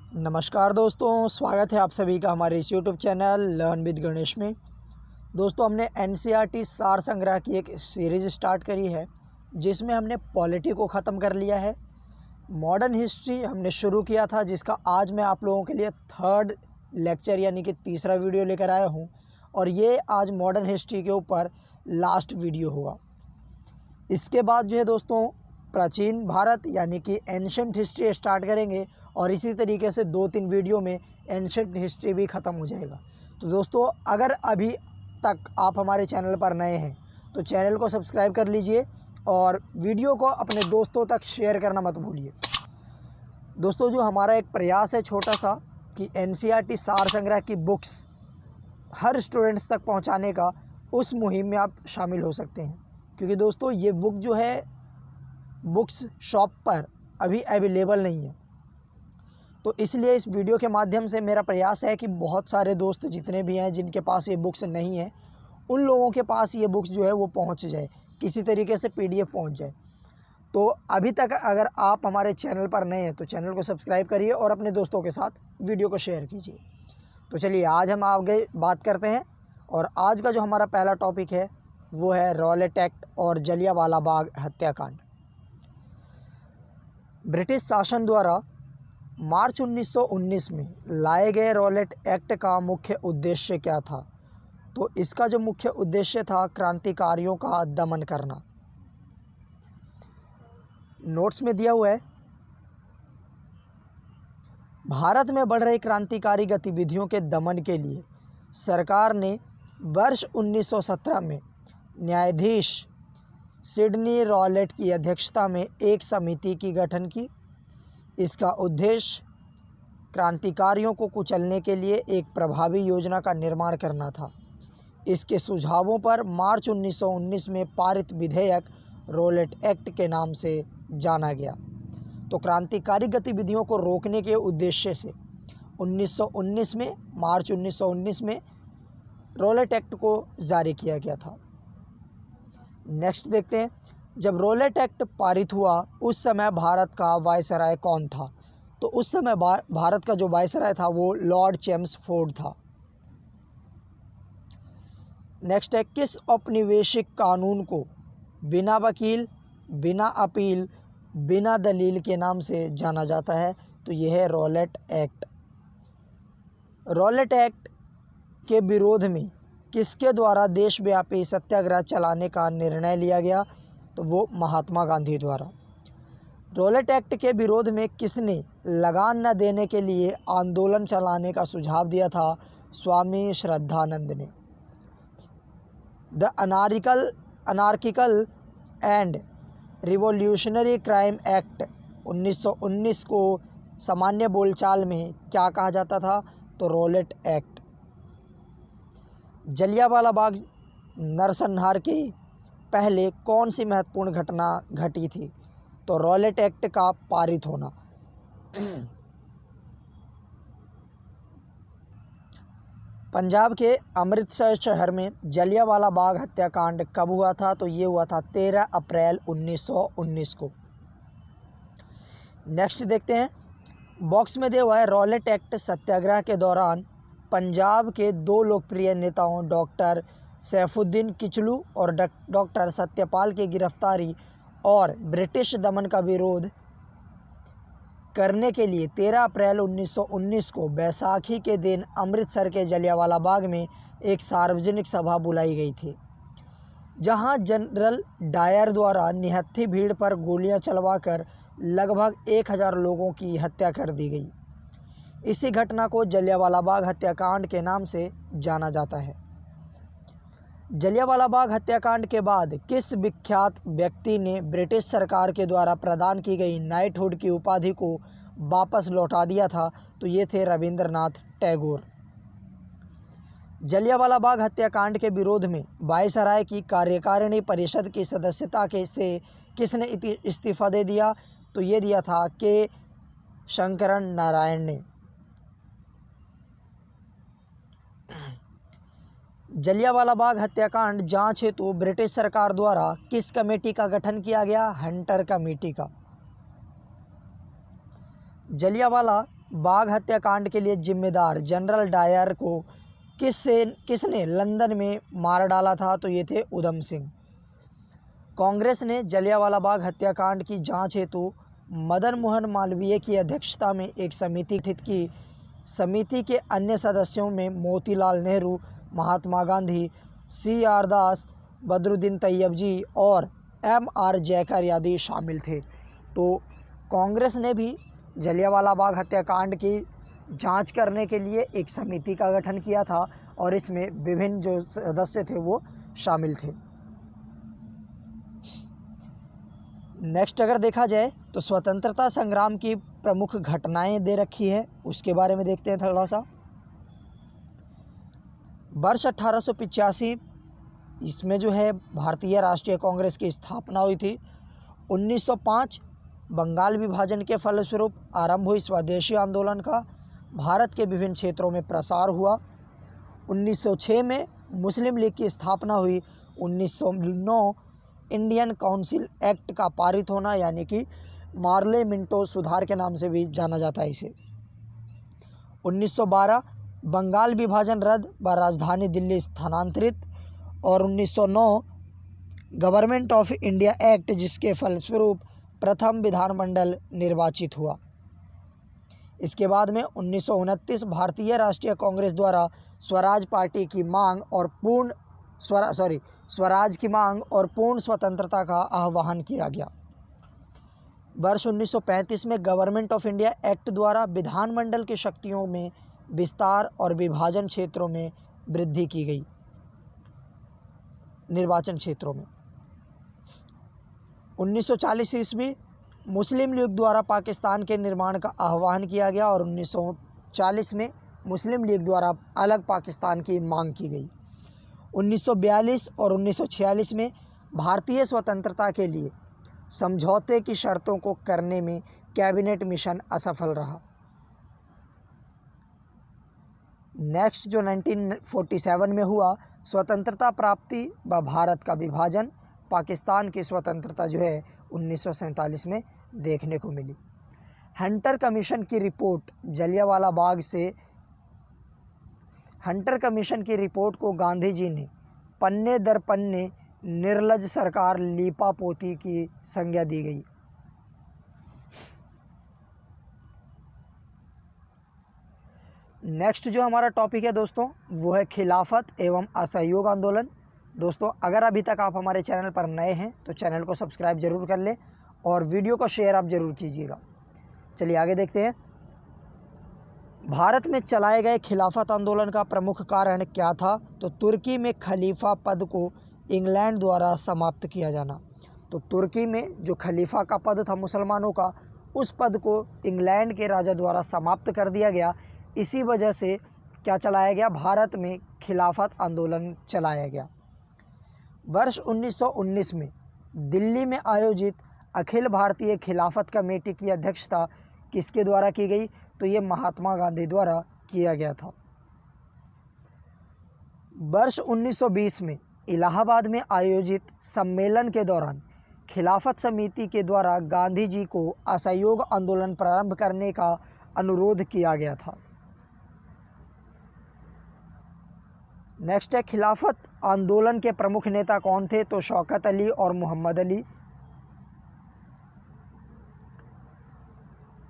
नमस्कार दोस्तों, स्वागत है आप सभी का हमारे इस YouTube channel learn with Ganesh में। दोस्तों, हमने एनसीईआरटी सार संग्रह की एक सीरीज़ स्टार्ट करी है जिसमें हमने पॉलिटी को ख़त्म कर लिया है। मॉडर्न हिस्ट्री हमने शुरू किया था, जिसका आज मैं आप लोगों के लिए थर्ड लेक्चर यानी कि तीसरा वीडियो लेकर आया हूँ और ये आज मॉडर्न हिस्ट्री के ऊपर लास्ट वीडियो होगा। इसके बाद जो है दोस्तों, प्राचीन भारत यानी कि एंशंट हिस्ट्री स्टार्ट करेंगे और इसी तरीके से 2-3 वीडियो में एंशंट हिस्ट्री भी ख़त्म हो जाएगा। तो दोस्तों, अगर अभी तक आप हमारे चैनल पर नए हैं तो चैनल को सब्सक्राइब कर लीजिए और वीडियो को अपने दोस्तों तक शेयर करना मत भूलिए। दोस्तों, जो हमारा एक प्रयास है छोटा सा कि एनसीईआरटी सार संग्रह की बुक्स हर स्टूडेंट्स तक पहुंचाने का, उस मुहिम में आप शामिल हो सकते हैं। क्योंकि दोस्तों, ये बुक जो है बुक्स शॉप पर अभी अवेलेबल नहीं है। तो इसलिए इस वीडियो के माध्यम से मेरा प्रयास है कि बहुत सारे दोस्त जितने भी हैं जिनके पास ये बुक्स नहीं है, उन लोगों के पास ये बुक्स जो है वो पहुंच जाए, किसी तरीके से पीडीएफ पहुंच जाए। तो अभी तक अगर आप हमारे चैनल पर नए हैं तो चैनल को सब्सक्राइब करिए और अपने दोस्तों के साथ वीडियो को शेयर कीजिए। तो चलिए, आज हम आगे बात करते हैं और आज का जो हमारा पहला टॉपिक है वो है रॉलेट एक्ट और जलियांवाला बाग हत्याकांड। ब्रिटिश शासन द्वारा मार्च 1919 में लाए गए रॉलेट एक्ट का मुख्य उद्देश्य क्या था? तो इसका जो मुख्य उद्देश्य था, क्रांतिकारियों का दमन करना। नोट्स में दिया हुआ है, भारत में बढ़ रही क्रांतिकारी गतिविधियों के दमन के लिए सरकार ने वर्ष 1917 में न्यायाधीश सिडनी रॉलेट की अध्यक्षता में एक समिति की गठन की। इसका उद्देश्य क्रांतिकारियों को कुचलने के लिए एक प्रभावी योजना का निर्माण करना था। इसके सुझावों पर मार्च 1919 में पारित विधेयक रॉलेट एक्ट के नाम से जाना गया। तो क्रांतिकारी गतिविधियों को रोकने के उद्देश्य से 1919 में मार्च 1919 में रॉलेट एक्ट को जारी किया गया था। नेक्स्ट देखते हैं, जब रॉलेट एक्ट पारित हुआ उस समय भारत का वायसराय कौन था? तो उस समय भारत का जो वायसराय था वो लॉर्ड चेम्सफोर्ड था। नेक्स्ट है, किस औपनिवेशिक कानून को बिना वकील, बिना अपील, बिना दलील के नाम से जाना जाता है? तो यह है रॉलेट एक्ट। रॉलेट एक्ट के विरोध में किसके द्वारा देशव्यापी सत्याग्रह चलाने का निर्णय लिया गया? तो वो महात्मा गांधी द्वारा। रॉलेट एक्ट के विरोध में किसने लगान न देने के लिए आंदोलन चलाने का सुझाव दिया था? स्वामी श्रद्धानंद ने। The anarchical and revolutionary crime act 1919 को सामान्य बोलचाल में क्या कहा जाता था? तो रॉलेट एक्ट। जलियांवाला बाग नरसंहार के पहले कौन सी महत्वपूर्ण घटना घटी थी? तो रॉलेट एक्ट का पारित होना। पंजाब के अमृतसर शहर में जलियांवाला बाग हत्याकांड कब हुआ था? तो ये हुआ था 13 अप्रैल 1919 को। नेक्स्ट देखते हैं, बॉक्स में दिया हुआ है, रॉलेट एक्ट सत्याग्रह के दौरान पंजाब के दो लोकप्रिय नेताओं डॉक्टर सैफुद्दीन किचलू और डॉक्टर सत्यपाल की गिरफ्तारी और ब्रिटिश दमन का विरोध करने के लिए 13 अप्रैल 1919 को बैसाखी के दिन अमृतसर के जलियांवाला बाग में एक सार्वजनिक सभा बुलाई गई थी, जहां जनरल डायर द्वारा निहत्थी भीड़ पर गोलियां चलवाकर लगभग 1000 लोगों की हत्या कर दी गई। इसी घटना को जलियांवाला बाग हत्याकांड के नाम से जाना जाता है। जलियांवाला बाग हत्याकांड के बाद किस विख्यात व्यक्ति ने ब्रिटिश सरकार के द्वारा प्रदान की गई नाइटहुड की उपाधि को वापस लौटा दिया था? तो ये थे रविंद्रनाथ टैगोर। जलियांवाला बाग हत्याकांड के विरोध में वायसराय की कार्यकारिणी परिषद की सदस्यता से किसने इस्तीफा दे दिया? तो ये दिया था के शंकरन नारायण ने। जलियांवाला बाग हत्याकांड जांच हेतु ब्रिटिश सरकार द्वारा किस कमेटी का गठन किया गया? हंटर कमेटी का। जलियांवाला बाघ हत्याकांड के लिए जिम्मेदार जनरल डायर को किसने लंदन में मार डाला था? तो ये थे उधम सिंह। कांग्रेस ने जलियांवाला बाग हत्याकांड की जांच हेतु मदन मोहन मालवीय की अध्यक्षता में एक समिति गठित की। समिति के अन्य सदस्यों में मोतीलाल नेहरू, महात्मा गांधी, CR दास, बदरुद्दीन तैयबजी और MR जयकर आदि शामिल थे। तो कांग्रेस ने भी जलियांवाला बाग हत्याकांड की जांच करने के लिए एक समिति का गठन किया था और इसमें विभिन्न जो सदस्य थे वो शामिल थे। नेक्स्ट अगर देखा जाए तो स्वतंत्रता संग्राम की प्रमुख घटनाएं दे रखी है, उसके बारे में देखते हैं थोड़ा सा। वर्ष 1885 इसमें जो है भारतीय राष्ट्रीय कांग्रेस की स्थापना हुई थी। 1905 बंगाल विभाजन के फलस्वरूप आरंभ हुई स्वदेशी आंदोलन का भारत के विभिन्न क्षेत्रों में प्रसार हुआ। 1906 में मुस्लिम लीग की स्थापना हुई। 1909 इंडियन काउंसिल एक्ट का पारित होना, यानी कि मार्ले मिंटो सुधार के नाम से भी जाना जाता है इसे। 1912 बंगाल विभाजन रद्द व राजधानी दिल्ली स्थानांतरित। और 1909 गवर्नमेंट ऑफ इंडिया एक्ट, जिसके फलस्वरूप प्रथम विधानमंडल निर्वाचित हुआ। इसके बाद में 1929 भारतीय राष्ट्रीय कांग्रेस द्वारा स्वराज की मांग और पूर्ण स्वतंत्रता का आह्वान किया गया। वर्ष 1935 में गवर्नमेंट ऑफ इंडिया एक्ट द्वारा विधानमंडल की शक्तियों में विस्तार और विभाजन क्षेत्रों में वृद्धि की गई। निर्वाचन क्षेत्रों में 1940 ईस्वी मुस्लिम लीग द्वारा पाकिस्तान के निर्माण का आह्वान किया गया और 1940 में मुस्लिम लीग द्वारा अलग पाकिस्तान की मांग की गई। 1942 और 1946 में भारतीय स्वतंत्रता के लिए समझौते की शर्तों को करने में कैबिनेट मिशन असफल रहा। नेक्स्ट जो 1947 में हुआ, स्वतंत्रता प्राप्ति व भारत का विभाजन, पाकिस्तान की स्वतंत्रता जो है 1947 में देखने को मिली। हंटर कमीशन की रिपोर्ट जलियांवाला बाग से हंटर कमीशन की रिपोर्ट को गांधी जी ने पन्ने दर पन्ने निर्लज सरकार लीपापोती की संज्ञा दी गई। नेक्स्ट जो हमारा टॉपिक है दोस्तों वो है खिलाफत एवं असहयोग आंदोलन। दोस्तों अगर अभी तक आप हमारे चैनल पर नए हैं तो चैनल को सब्सक्राइब जरूर कर लें और वीडियो को शेयर आप जरूर कीजिएगा। चलिए आगे देखते हैं। भारत में चलाए गए खिलाफत आंदोलन का प्रमुख कारण क्या था? तो तुर्की में खलीफा पद को इंग्लैंड द्वारा समाप्त किया जाना। तो तुर्की में जो खलीफा का पद था मुसलमानों का, उस पद को इंग्लैंड के राजा द्वारा समाप्त कर दिया गया। इसी वजह से क्या चलाया गया? भारत में खिलाफत आंदोलन चलाया गया। वर्ष 1919 में दिल्ली में आयोजित अखिल भारतीय खिलाफत कमेटी की अध्यक्षता किसके द्वारा की गई? तो ये महात्मा गांधी द्वारा किया गया था। वर्ष 1920 में इलाहाबाद में आयोजित सम्मेलन के दौरान खिलाफत समिति के द्वारा गांधी जी को असहयोग आंदोलन प्रारंभ करने का अनुरोध किया गया था। नेक्स्ट है खिलाफत आंदोलन के प्रमुख नेता कौन थे? तो शौकत अली और मोहम्मद अली।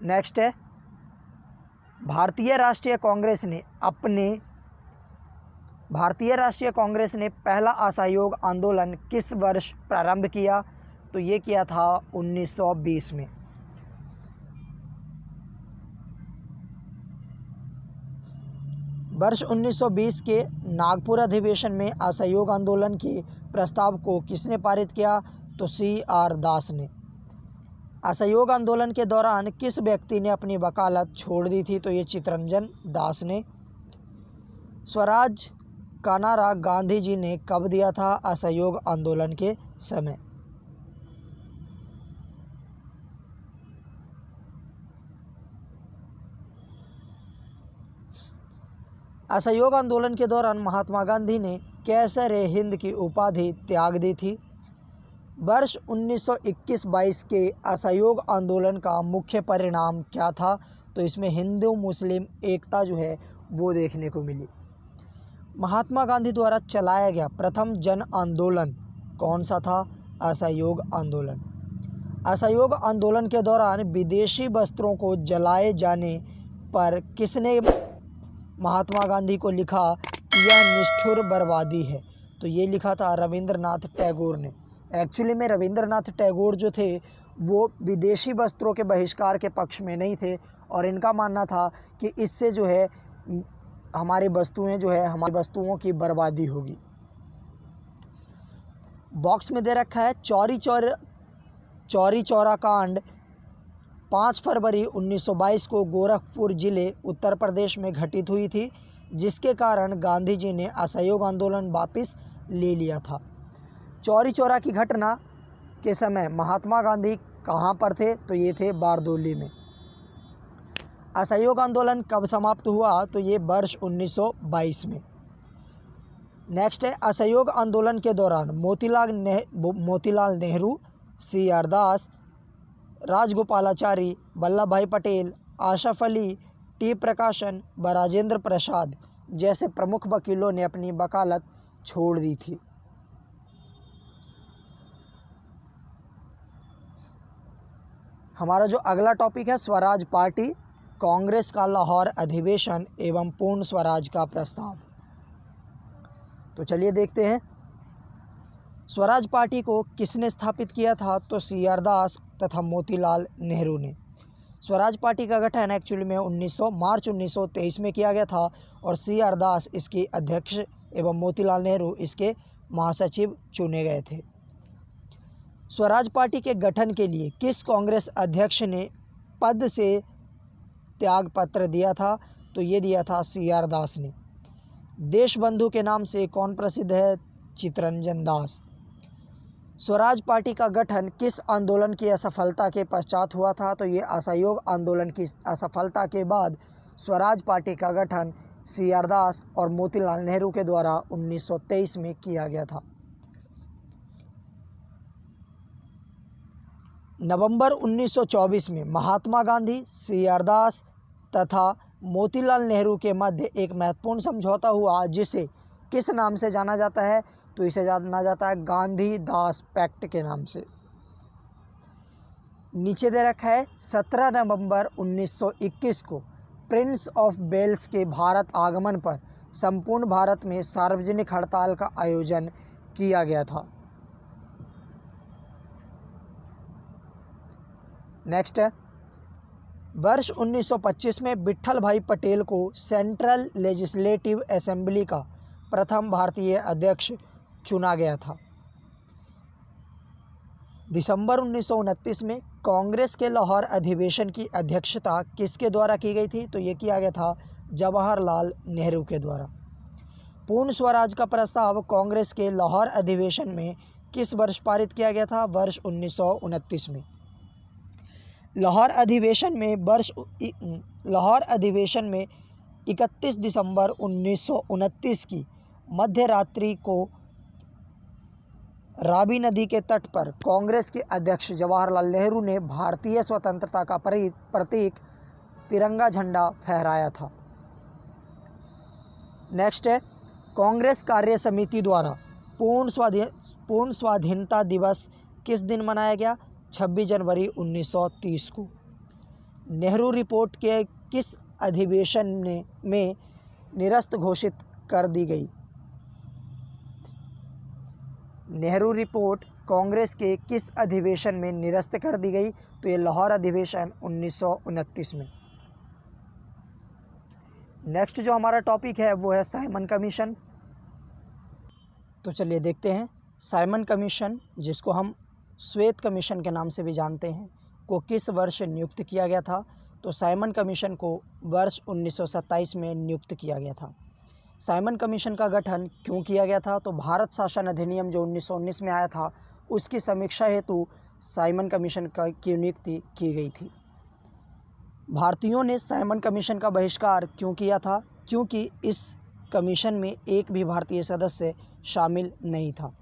नेक्स्ट है भारतीय राष्ट्रीय कांग्रेस ने पहला असहयोग आंदोलन किस वर्ष प्रारंभ किया? तो ये किया था 1920 में। वर्ष 1920 के नागपुर अधिवेशन में असहयोग आंदोलन के प्रस्ताव को किसने पारित किया? तो CR दास ने। असहयोग आंदोलन के दौरान किस व्यक्ति ने अपनी वकालत छोड़ दी थी? तो ये चित्तरंजन दास ने। स्वराज का नारा गांधी जी ने कब दिया था? असहयोग आंदोलन के समय। असहयोग आंदोलन के दौरान महात्मा गांधी ने कैसर हिंद की उपाधि त्याग दी थी। वर्ष 1921-22 के असहयोग आंदोलन का मुख्य परिणाम क्या था? तो इसमें हिंदू मुस्लिम एकता जो है वो देखने को मिली। महात्मा गांधी द्वारा चलाया गया प्रथम जन आंदोलन कौन सा था? असहयोग आंदोलन। असहयोग आंदोलन के दौरान विदेशी वस्त्रों को जलाए जाने पर किसने महात्मा गांधी को लिखा कि यह निष्ठुर बर्बादी है? तो ये लिखा था रविंद्रनाथ टैगोर ने। एक्चुअली में रविंद्रनाथ टैगोर जो थे वो विदेशी वस्त्रों के बहिष्कार के पक्ष में नहीं थे और इनका मानना था कि इससे जो है हमारी वस्तुओं की बर्बादी होगी। बॉक्स में दे रखा है चौरी चौरा कांड 5 फरवरी 1922 को गोरखपुर जिले उत्तर प्रदेश में घटित हुई थी, जिसके कारण गांधी जी ने असहयोग आंदोलन वापस ले लिया था। चौरी चौरा की घटना के समय महात्मा गांधी कहाँ पर थे? तो ये थे बारदोली में। असहयोग आंदोलन कब समाप्त हुआ? तो ये वर्ष 1922 में। नेक्स्ट है असहयोग आंदोलन के दौरान मोतीलाल नेहरू, सी.आर. दास, राजगोपालाचारी, वल्लभ भाई पटेल, आशफ अली, टी. प्रकाशन व राजेंद्र प्रसाद जैसे प्रमुख वकीलों ने अपनी वकालत छोड़ दी थी। हमारा जो अगला टॉपिक है स्वराज पार्टी, कांग्रेस का लाहौर अधिवेशन एवं पूर्ण स्वराज का प्रस्ताव। तो चलिए देखते हैं। स्वराज पार्टी को किसने स्थापित किया था? तो सी.आर. दास तथा मोतीलाल नेहरू ने। स्वराज पार्टी का गठन एक्चुअली में मार्च 1923 में किया गया था और सी.आर. दास इसके अध्यक्ष एवं मोतीलाल नेहरू इसके महासचिव चुने गए थे। स्वराज पार्टी के गठन के लिए किस कांग्रेस अध्यक्ष ने पद से त्यागपत्र दिया था? तो ये दिया था सी.आर. दास ने। देशबंधु के नाम से कौन प्रसिद्ध है? चित्तरंजन दास। स्वराज पार्टी का गठन किस आंदोलन की असफलता के पश्चात हुआ था? तो ये असहयोग आंदोलन की असफलता के बाद स्वराज पार्टी का गठन सी.आर. दास और मोतीलाल नेहरू के द्वारा 1923 में किया गया था। नवंबर 1924 में महात्मा गांधी, सी.आर. दास तथा मोतीलाल नेहरू के मध्य एक महत्वपूर्ण समझौता हुआ, जिसे किस नाम से जाना जाता है? तो इसे जाना जाता है गांधी दास पैक्ट के नाम से। नीचे दे रखा है 17 नवंबर 1921 को प्रिंस ऑफ वेल्स के भारत आगमन पर संपूर्ण भारत में सार्वजनिक हड़ताल का आयोजन किया गया था। नेक्स्ट है वर्ष 1925 में विट्ठल भाई पटेल को सेंट्रल लेजिस्लेटिव असेंबली का प्रथम भारतीय अध्यक्ष चुना गया था। दिसंबर 1929 में कांग्रेस के लाहौर अधिवेशन की अध्यक्षता किसके द्वारा की गई थी? तो ये किया गया था जवाहरलाल नेहरू के द्वारा। पूर्ण स्वराज का प्रस्ताव कांग्रेस के लाहौर अधिवेशन में किस वर्ष पारित किया गया था? वर्ष 1929 में। लाहौर अधिवेशन में 31 दिसंबर 1929 की मध्य रात्रि को रावी नदी के तट पर कांग्रेस के अध्यक्ष जवाहरलाल नेहरू ने भारतीय स्वतंत्रता का प्रतीक तिरंगा झंडा फहराया था। नेक्स्ट है कांग्रेस कार्य समिति द्वारा पूर्ण स्वाधीनता दिवस किस दिन मनाया गया? 26 जनवरी 1930 को। नेहरू रिपोर्ट के किस अधिवेशन में निरस्त घोषित कर दी गई? नेहरू रिपोर्ट कांग्रेस के किस अधिवेशन में निरस्त कर दी गई? तो ये लाहौर अधिवेशन 1929 में। नेक्स्ट जो हमारा टॉपिक है वो है साइमन कमीशन। तो चलिए देखते हैं। साइमन कमीशन, जिसको हम श्वेत कमीशन के नाम से भी जानते हैं, को किस वर्ष नियुक्त किया गया था? तो साइमन कमीशन को वर्ष 1927 में नियुक्त किया गया था। साइमन कमीशन का गठन क्यों किया गया था? तो भारत शासन अधिनियम जो 1919 में आया था उसकी समीक्षा हेतु साइमन कमीशन की नियुक्ति की गई थी। भारतीयों ने साइमन कमीशन का बहिष्कार क्यों किया था? क्योंकि इस कमीशन में एक भी भारतीय सदस्य शामिल नहीं था।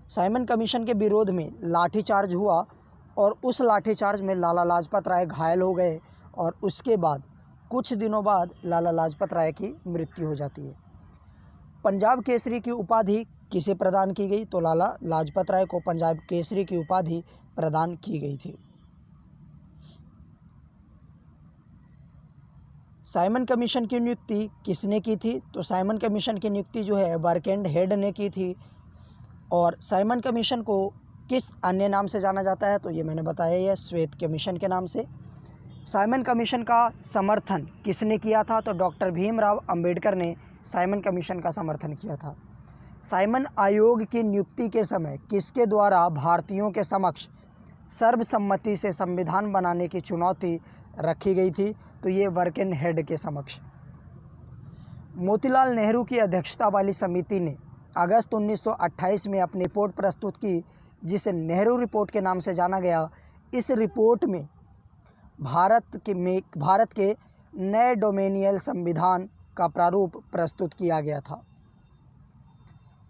साइमन कमीशन के विरोध में लाठीचार्ज हुआ और उस लाठीचार्ज में लाला लाजपत राय घायल हो गए और उसके बाद कुछ दिनों बाद लाला लाजपत राय की मृत्यु हो जाती है। पंजाब केसरी की उपाधि किसे प्रदान की गई? तो लाला लाजपत राय को पंजाब केसरी की उपाधि प्रदान की गई थी। साइमन कमीशन की नियुक्ति किसने की थी? तो साइमन कमीशन की नियुक्ति जो है बर्केंड हेड ने की थी। और साइमन कमीशन को किस अन्य नाम से जाना जाता है? तो ये मैंने बताया है, श्वेत कमीशन के नाम से। साइमन कमीशन का समर्थन किसने किया था? तो डॉक्टर भीमराव अंबेडकर ने साइमन कमीशन का समर्थन किया था। साइमन आयोग की नियुक्ति के समय किसके द्वारा भारतीयों के समक्ष सर्वसम्मति से संविधान बनाने की चुनौती रखी गई थी? तो ये वर्केन हेड के समक्ष। मोतीलाल नेहरू की अध्यक्षता वाली समिति ने अगस्त 1928 में अपनी रिपोर्ट प्रस्तुत की, जिसे नेहरू रिपोर्ट के नाम से जाना गया। इस रिपोर्ट में भारत के नए डोमेनियल संविधान का प्रारूप प्रस्तुत किया गया था।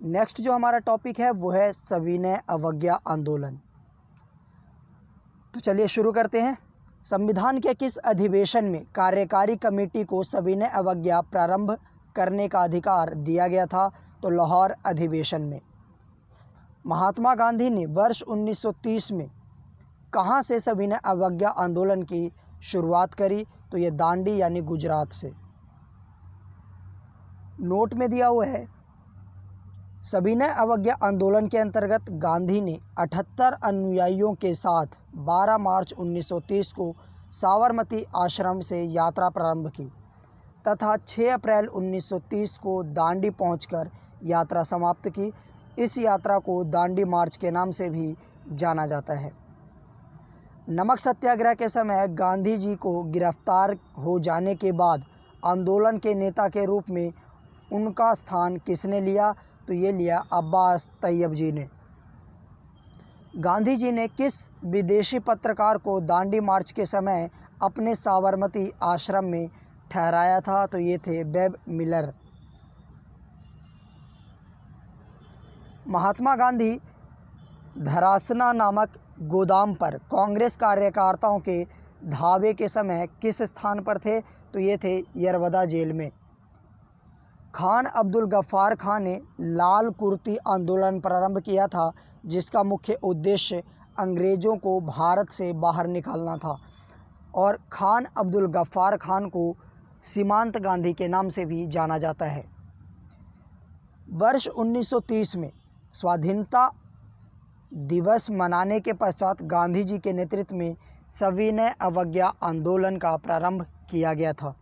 नेक्स्ट जो हमारा टॉपिक है वो है सविनय अवज्ञा आंदोलन। तो चलिए शुरू करते हैं। संविधान के किस अधिवेशन में कार्यकारी कमेटी को सविनय अवज्ञा प्रारंभ करने का अधिकार दिया गया था? तो लाहौर अधिवेशन में। महात्मा गांधी ने वर्ष 1930 में कहाँ से सविनय अवज्ञा आंदोलन की शुरुआत करी? तो ये दांडी यानी गुजरात से। नोट में दिया हुआ है, सविनय अवज्ञा आंदोलन के अंतर्गत गांधी ने 78 अनुयायियों के साथ 12 मार्च 1930 को साबरमती आश्रम से यात्रा प्रारंभ की तथा 6 अप्रैल 1930 को दांडी पहुंचकर यात्रा समाप्त की। इस यात्रा को दांडी मार्च के नाम से भी जाना जाता है। नमक सत्याग्रह के समय गांधी जी को गिरफ्तार हो जाने के बाद आंदोलन के नेता के रूप में उनका स्थान किसने लिया? तो ये लिया अब्बास तैयब जी ने। गांधी जी ने किस विदेशी पत्रकार को दांडी मार्च के समय अपने साबरमती आश्रम में ठहराया था? तो ये थे वेब मिलर। महात्मा गांधी धरासना नामक गोदाम पर कांग्रेस कार्यकर्ताओं के धावे के समय किस स्थान पर थे? तो ये थे यरवदा जेल में। खान अब्दुल गफ्फार खान ने लाल कुर्ती आंदोलन प्रारंभ किया था, जिसका मुख्य उद्देश्य अंग्रेज़ों को भारत से बाहर निकालना था। और खान अब्दुल गफ्फार खान को सीमांत गांधी के नाम से भी जाना जाता है। वर्ष 1930 में स्वाधीनता दिवस मनाने के पश्चात गांधी जी के नेतृत्व में सविनय अवज्ञा आंदोलन का प्रारंभ किया गया था।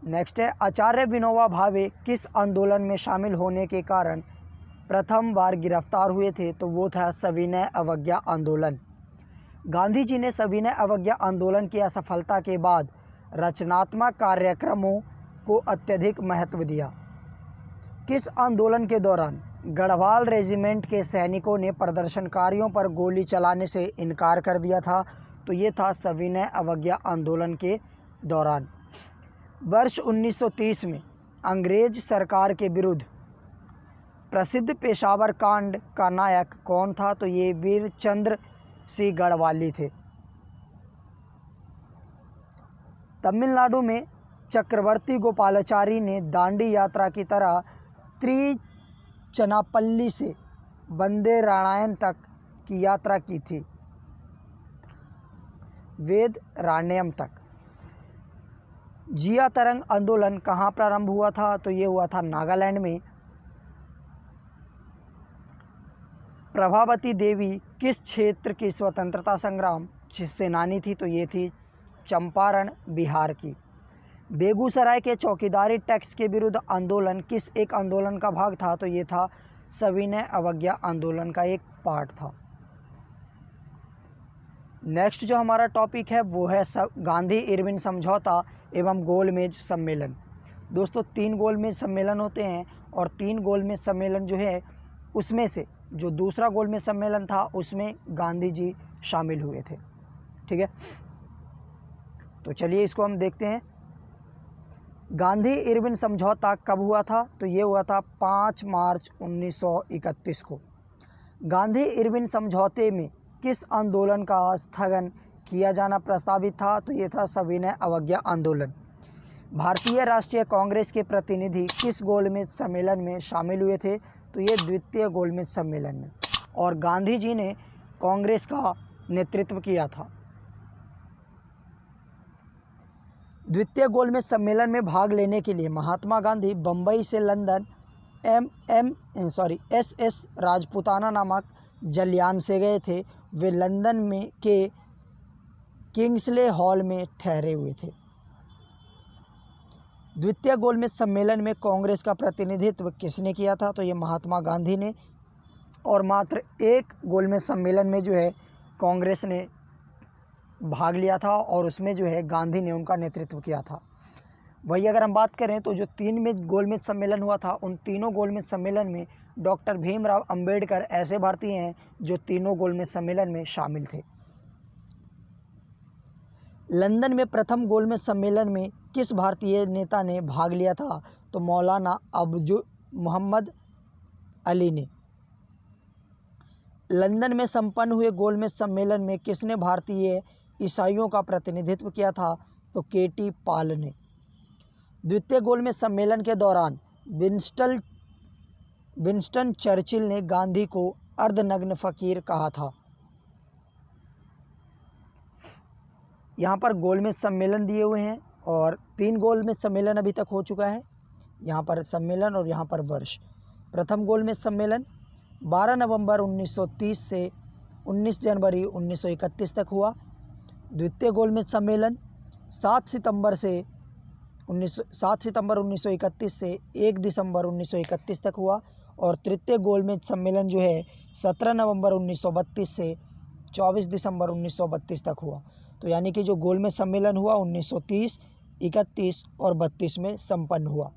नेक्स्ट है, आचार्य विनोबा भावे किस आंदोलन में शामिल होने के कारण प्रथम बार गिरफ्तार हुए थे? तो वो था सविनय अवज्ञा आंदोलन। गांधी जी ने सविनय अवज्ञा आंदोलन की असफलता के बाद रचनात्मक कार्यक्रमों को अत्यधिक महत्व दिया। किस आंदोलन के दौरान गढ़वाल रेजिमेंट के सैनिकों ने प्रदर्शनकारियों पर गोली चलाने से इनकार कर दिया था? तो ये था सविनय अवज्ञा आंदोलन के दौरान। वर्ष 1930 में अंग्रेज सरकार के विरुद्ध प्रसिद्ध पेशावर कांड का नायक कौन था? तो ये वीरचंद्र सिंह गढ़वाली थे। तमिलनाडु में चक्रवर्ती गोपालाचारी ने दांडी यात्रा की तरह त्रिचनापल्ली से वंदे रामायण तक की यात्रा की थी, वेद रामायण तक। जिया तरंग आंदोलन कहाँ प्रारंभ हुआ था? तो ये हुआ था नागालैंड में। प्रभावती देवी किस क्षेत्र की स्वतंत्रता संग्राम सेनानी थी? तो ये थी चंपारण, बिहार की। बेगूसराय के चौकीदारी टैक्स के विरुद्ध आंदोलन किस एक आंदोलन का भाग था? तो ये था सविनय अवज्ञा आंदोलन का एक पार्ट था। नेक्स्ट जो हमारा टॉपिक है वो है गांधी इरविन समझौता एवं गोलमेज सम्मेलन। दोस्तों 3 गोलमेज सम्मेलन होते हैं और 3 गोलमेज सम्मेलन जो है उसमें से जो दूसरा गोलमेज सम्मेलन था उसमें गांधी जी शामिल हुए थे। ठीक है, तो चलिए इसको हम देखते हैं। गांधी इरविन समझौता कब हुआ था? तो ये हुआ था 5 मार्च 1931 को। गांधी इरविन समझौते में किस आंदोलन का स्थगन किया जाना प्रस्तावित था? तो ये था सविनय अवज्ञा आंदोलन। भारतीय राष्ट्रीय कांग्रेस के प्रतिनिधि किस गोलमेज सम्मेलन में शामिल हुए थे? तो ये द्वितीय गोलमेज सम्मेलन में। और गांधी जी ने कांग्रेस का नेतृत्व किया था। द्वितीय गोलमेज सम्मेलन में भाग लेने के लिए महात्मा गांधी बम्बई से लंदन SS राजपुताना नामक जलयान से गए थे। वे लंदन में के किंग्सले हॉल में ठहरे हुए थे। द्वितीय गोलमेज सम्मेलन में कांग्रेस का प्रतिनिधित्व किसने किया था? तो ये महात्मा गांधी ने। और मात्र एक गोलमेज सम्मेलन में जो है कांग्रेस ने भाग लिया था और उसमें जो है गांधी ने उनका नेतृत्व किया था। वही अगर हम बात करें तो जो 3 में गोलमेज सम्मेलन हुआ था, उन तीनों गोलमेज सम्मेलन में डॉक्टर भीमराव अंबेडकर ऐसे भारतीय हैं जो तीनों गोलमेज सम्मेलन में शामिल थे। लंदन में प्रथम गोलमेज सम्मेलन में किस भारतीय नेता ने भाग लिया था? तो मौलाना मोहम्मद अली ने। लंदन में संपन्न हुए गोलमेज सम्मेलन में किसने भारतीय ईसाइयों का प्रतिनिधित्व किया था? तो KT पाल ने। द्वितीय गोलमेज सम्मेलन के दौरान विंस्टन चर्चिल ने गांधी को अर्धनग्न फकीर कहा था। यहाँ पर गोलमेज सम्मेलन दिए हुए हैं और 3 गोलमेज सम्मेलन अभी तक हो चुका है। यहाँ पर सम्मेलन और यहाँ पर वर्ष। प्रथम गोलमेज सम्मेलन 12 नवंबर 1930 से 19 जनवरी 1931 तक हुआ। द्वितीय गोलमेज सम्मेलन 7 सितंबर 1931 से 1 दिसंबर 1931 तक हुआ। और तृतीय गोलमेज सम्मेलन जो है 17 नवंबर 1932 से 24 दिसंबर 1932 तक हुआ। तो यानी कि जो गोलमेज सम्मेलन हुआ 1930, 31 और 32 में संपन्न हुआ।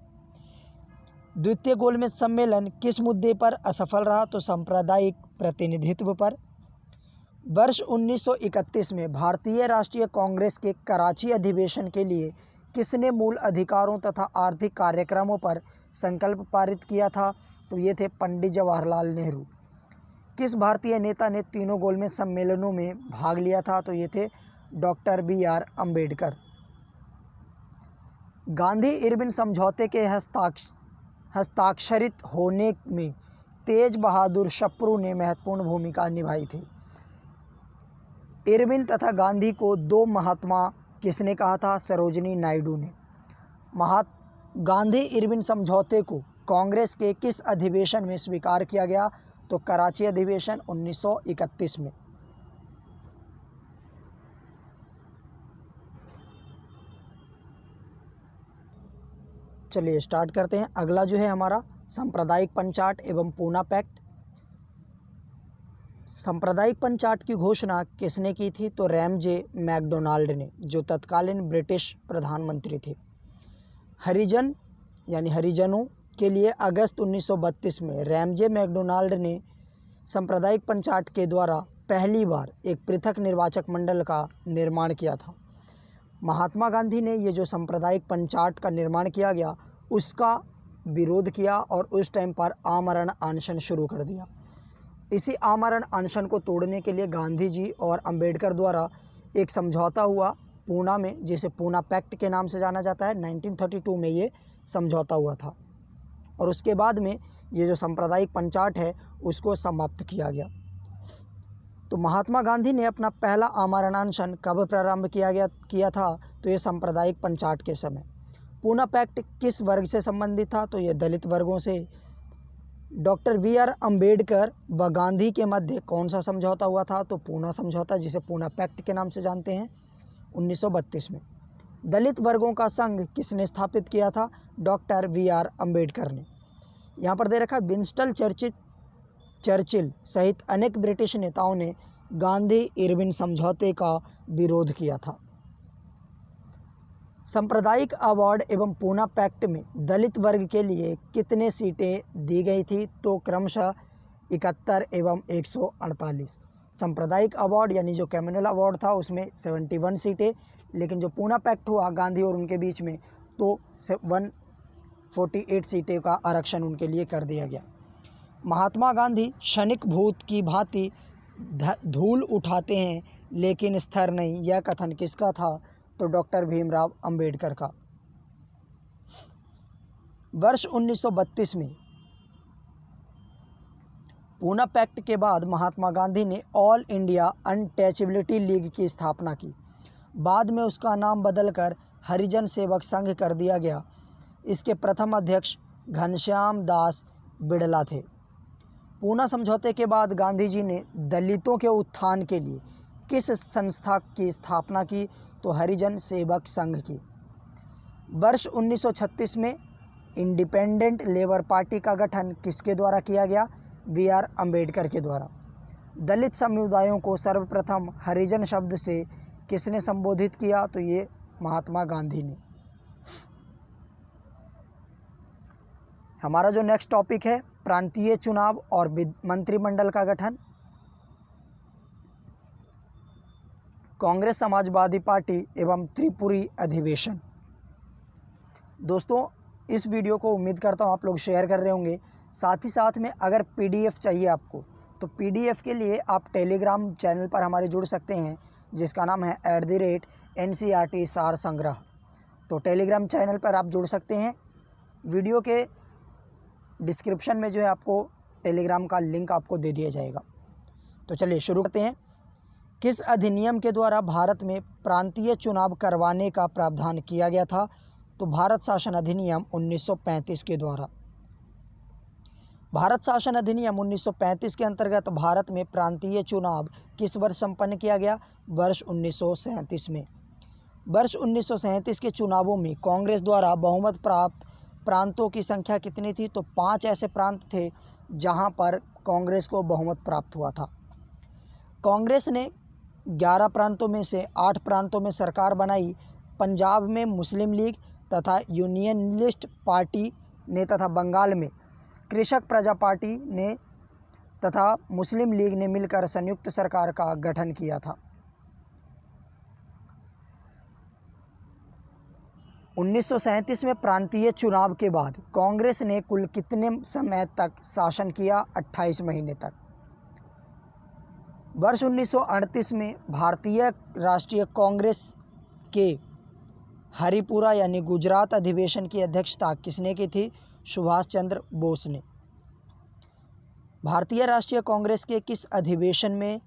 द्वितीय गोलमेज सम्मेलन किस मुद्दे पर असफल रहा? तो सांप्रदायिक प्रतिनिधित्व पर। वर्ष 1931 में भारतीय राष्ट्रीय कांग्रेस के कराची अधिवेशन के लिए किसने मूल अधिकारों तथा आर्थिक कार्यक्रमों पर संकल्प पारित किया था? तो ये थे पंडित जवाहरलाल नेहरू। किस भारतीय नेता ने तीनों गोलमेज सम्मेलनों में भाग लिया था? तो ये थे doctor BR Ambedkar. Gandhi Irwin समझौते के हस्ताक्षरित होने में तेज बहादुर शप्रू ने महत्वपूर्ण भूमिका निभाई थी। इरविन तथा गांधी को 2 महात्मा किसने कहा था? सरोजिनी नायडू ने। गांधी इरविन समझौते को कांग्रेस के किस अधिवेशन में स्वीकार किया गया? तो कराची अधिवेशन 1931 में। चलिए स्टार्ट करते हैं। अगला जो है हमारा सांप्रदायिक पंचाट एवं पूना पैक्ट। सांप्रदायिक पंचाट की घोषणा किसने की थी? तो रैमजे मैकडोनाल्ड ने, जो तत्कालीन ब्रिटिश प्रधानमंत्री थे। हरिजन यानी हरिजनों के लिए अगस्त 1932 में रैमजे मैकडोनाल्ड ने सांप्रदायिक पंचाट के द्वारा पहली बार एक पृथक निर्वाचक मंडल का निर्माण किया था। महात्मा गांधी ने ये जो सांप्रदायिक पंचाट का निर्माण किया गया उसका विरोध किया और उस टाइम पर आमरण अनशन शुरू कर दिया। इसी आमरण अनशन को तोड़ने के लिए गांधी जी और अंबेडकर द्वारा एक समझौता हुआ पूना में, जिसे पूना पैक्ट के नाम से जाना जाता है। 1932 में ये समझौता हुआ था और उसके बाद में ये जो सांप्रदायिक पंचाट है उसको समाप्त किया गया। तो महात्मा गांधी ने अपना पहला आमरण अनशन कब प्रारंभ किया था? तो ये सांप्रदायिक पंचाट के समय। पूना पैक्ट किस वर्ग से संबंधित था? तो ये दलित वर्गों से। डॉक्टर BR अम्बेडकर व गांधी के मध्य कौन सा समझौता हुआ था? तो पूना समझौता, जिसे पूना पैक्ट के नाम से जानते हैं, 1932 में। दलित वर्गों का संघ किसने स्थापित किया था? डॉक्टर BR अम्बेडकर ने। यहाँ पर दे रखा है विंस्टन चर्चिल सहित अनेक ब्रिटिश नेताओं ने गांधी इरविन समझौते का विरोध किया था। सांप्रदायिक अवार्ड एवं पूना पैक्ट में दलित वर्ग के लिए कितने सीटें दी गई थी? तो क्रमशः 71 एवं 148। सांप्रदायिक अवार्ड यानी जो कम्युनल अवार्ड था उसमें 71 सीटें, लेकिन जो पूना पैक्ट हुआ गांधी और उनके बीच में तो 148 सीटें का आरक्षण उनके लिए कर दिया गया। महात्मा गांधी क्षणिक भूत की भांति धूल उठाते हैं लेकिन स्थिर नहीं, यह कथन किसका था? तो डॉक्टर भीमराव अंबेडकर का। वर्ष 1932 में पूना पैक्ट के बाद महात्मा गांधी ने ऑल इंडिया अनटचेबिलिटी लीग की स्थापना की। बाद में उसका नाम बदलकर हरिजन सेवक संघ कर दिया गया। इसके प्रथम अध्यक्ष घनश्याम दास बिड़ला थे। पूना समझौते के बाद गांधी जी ने दलितों के उत्थान के लिए किस संस्था की स्थापना की? तो हरिजन सेवक संघ की। वर्ष 1936 में इंडिपेंडेंट लेबर पार्टी का गठन किसके द्वारा किया गया? BR अम्बेडकर के द्वारा। दलित समुदायों को सर्वप्रथम हरिजन शब्द से किसने संबोधित किया? तो ये महात्मा गांधी ने। हमारा जो नेक्स्ट टॉपिक है, प्रांतीय चुनाव और मंत्रिमंडल का गठन। कांग्रेस समाजवादी पार्टी एवं त्रिपुरी अधिवेशन। दोस्तों, इस वीडियो को उम्मीद करता हूँ आप लोग शेयर कर रहे होंगे। साथ ही साथ में अगर PDF चाहिए आपको, तो PDF के लिए आप टेलीग्राम चैनल पर हमारे जुड़ सकते हैं, जिसका नाम है @NCERT सार संग्रह। तो टेलीग्राम चैनल पर आप जुड़ सकते हैं। वीडियो के डिस्क्रिप्शन में जो है आपको टेलीग्राम का लिंक आपको दे दिया जाएगा। तो चलिए शुरू करते हैं। किस अधिनियम के द्वारा भारत में प्रांतीय चुनाव करवाने का प्रावधान किया गया था? तो भारत शासन अधिनियम 1935 के द्वारा। भारत शासन अधिनियम 1935 के अंतर्गत भारत में प्रांतीय चुनाव किस वर्ष संपन्न किया गया? वर्ष 1937 में। वर्ष 1937 के चुनावों में कांग्रेस द्वारा बहुमत प्राप्त प्रांतों की संख्या कितनी थी? तो 5 ऐसे प्रांत थे जहां पर कांग्रेस को बहुमत प्राप्त हुआ था। कांग्रेस ने 11 प्रांतों में से 8 प्रांतों में सरकार बनाई। पंजाब में मुस्लिम लीग तथा यूनियनिस्ट पार्टी ने तथा बंगाल में कृषक प्रजा पार्टी ने तथा मुस्लिम लीग ने मिलकर संयुक्त सरकार का गठन किया था। 1937 में प्रांतीय चुनाव के बाद कांग्रेस ने कुल कितने समय तक शासन किया? 28 महीने तक। वर्ष 1938 में भारतीय राष्ट्रीय कांग्रेस के हरिपुरा यानी गुजरात अधिवेशन की अध्यक्षता किसने की थी? सुभाष चंद्र बोस ने। भारतीय राष्ट्रीय कांग्रेस के किस अधिवेशन में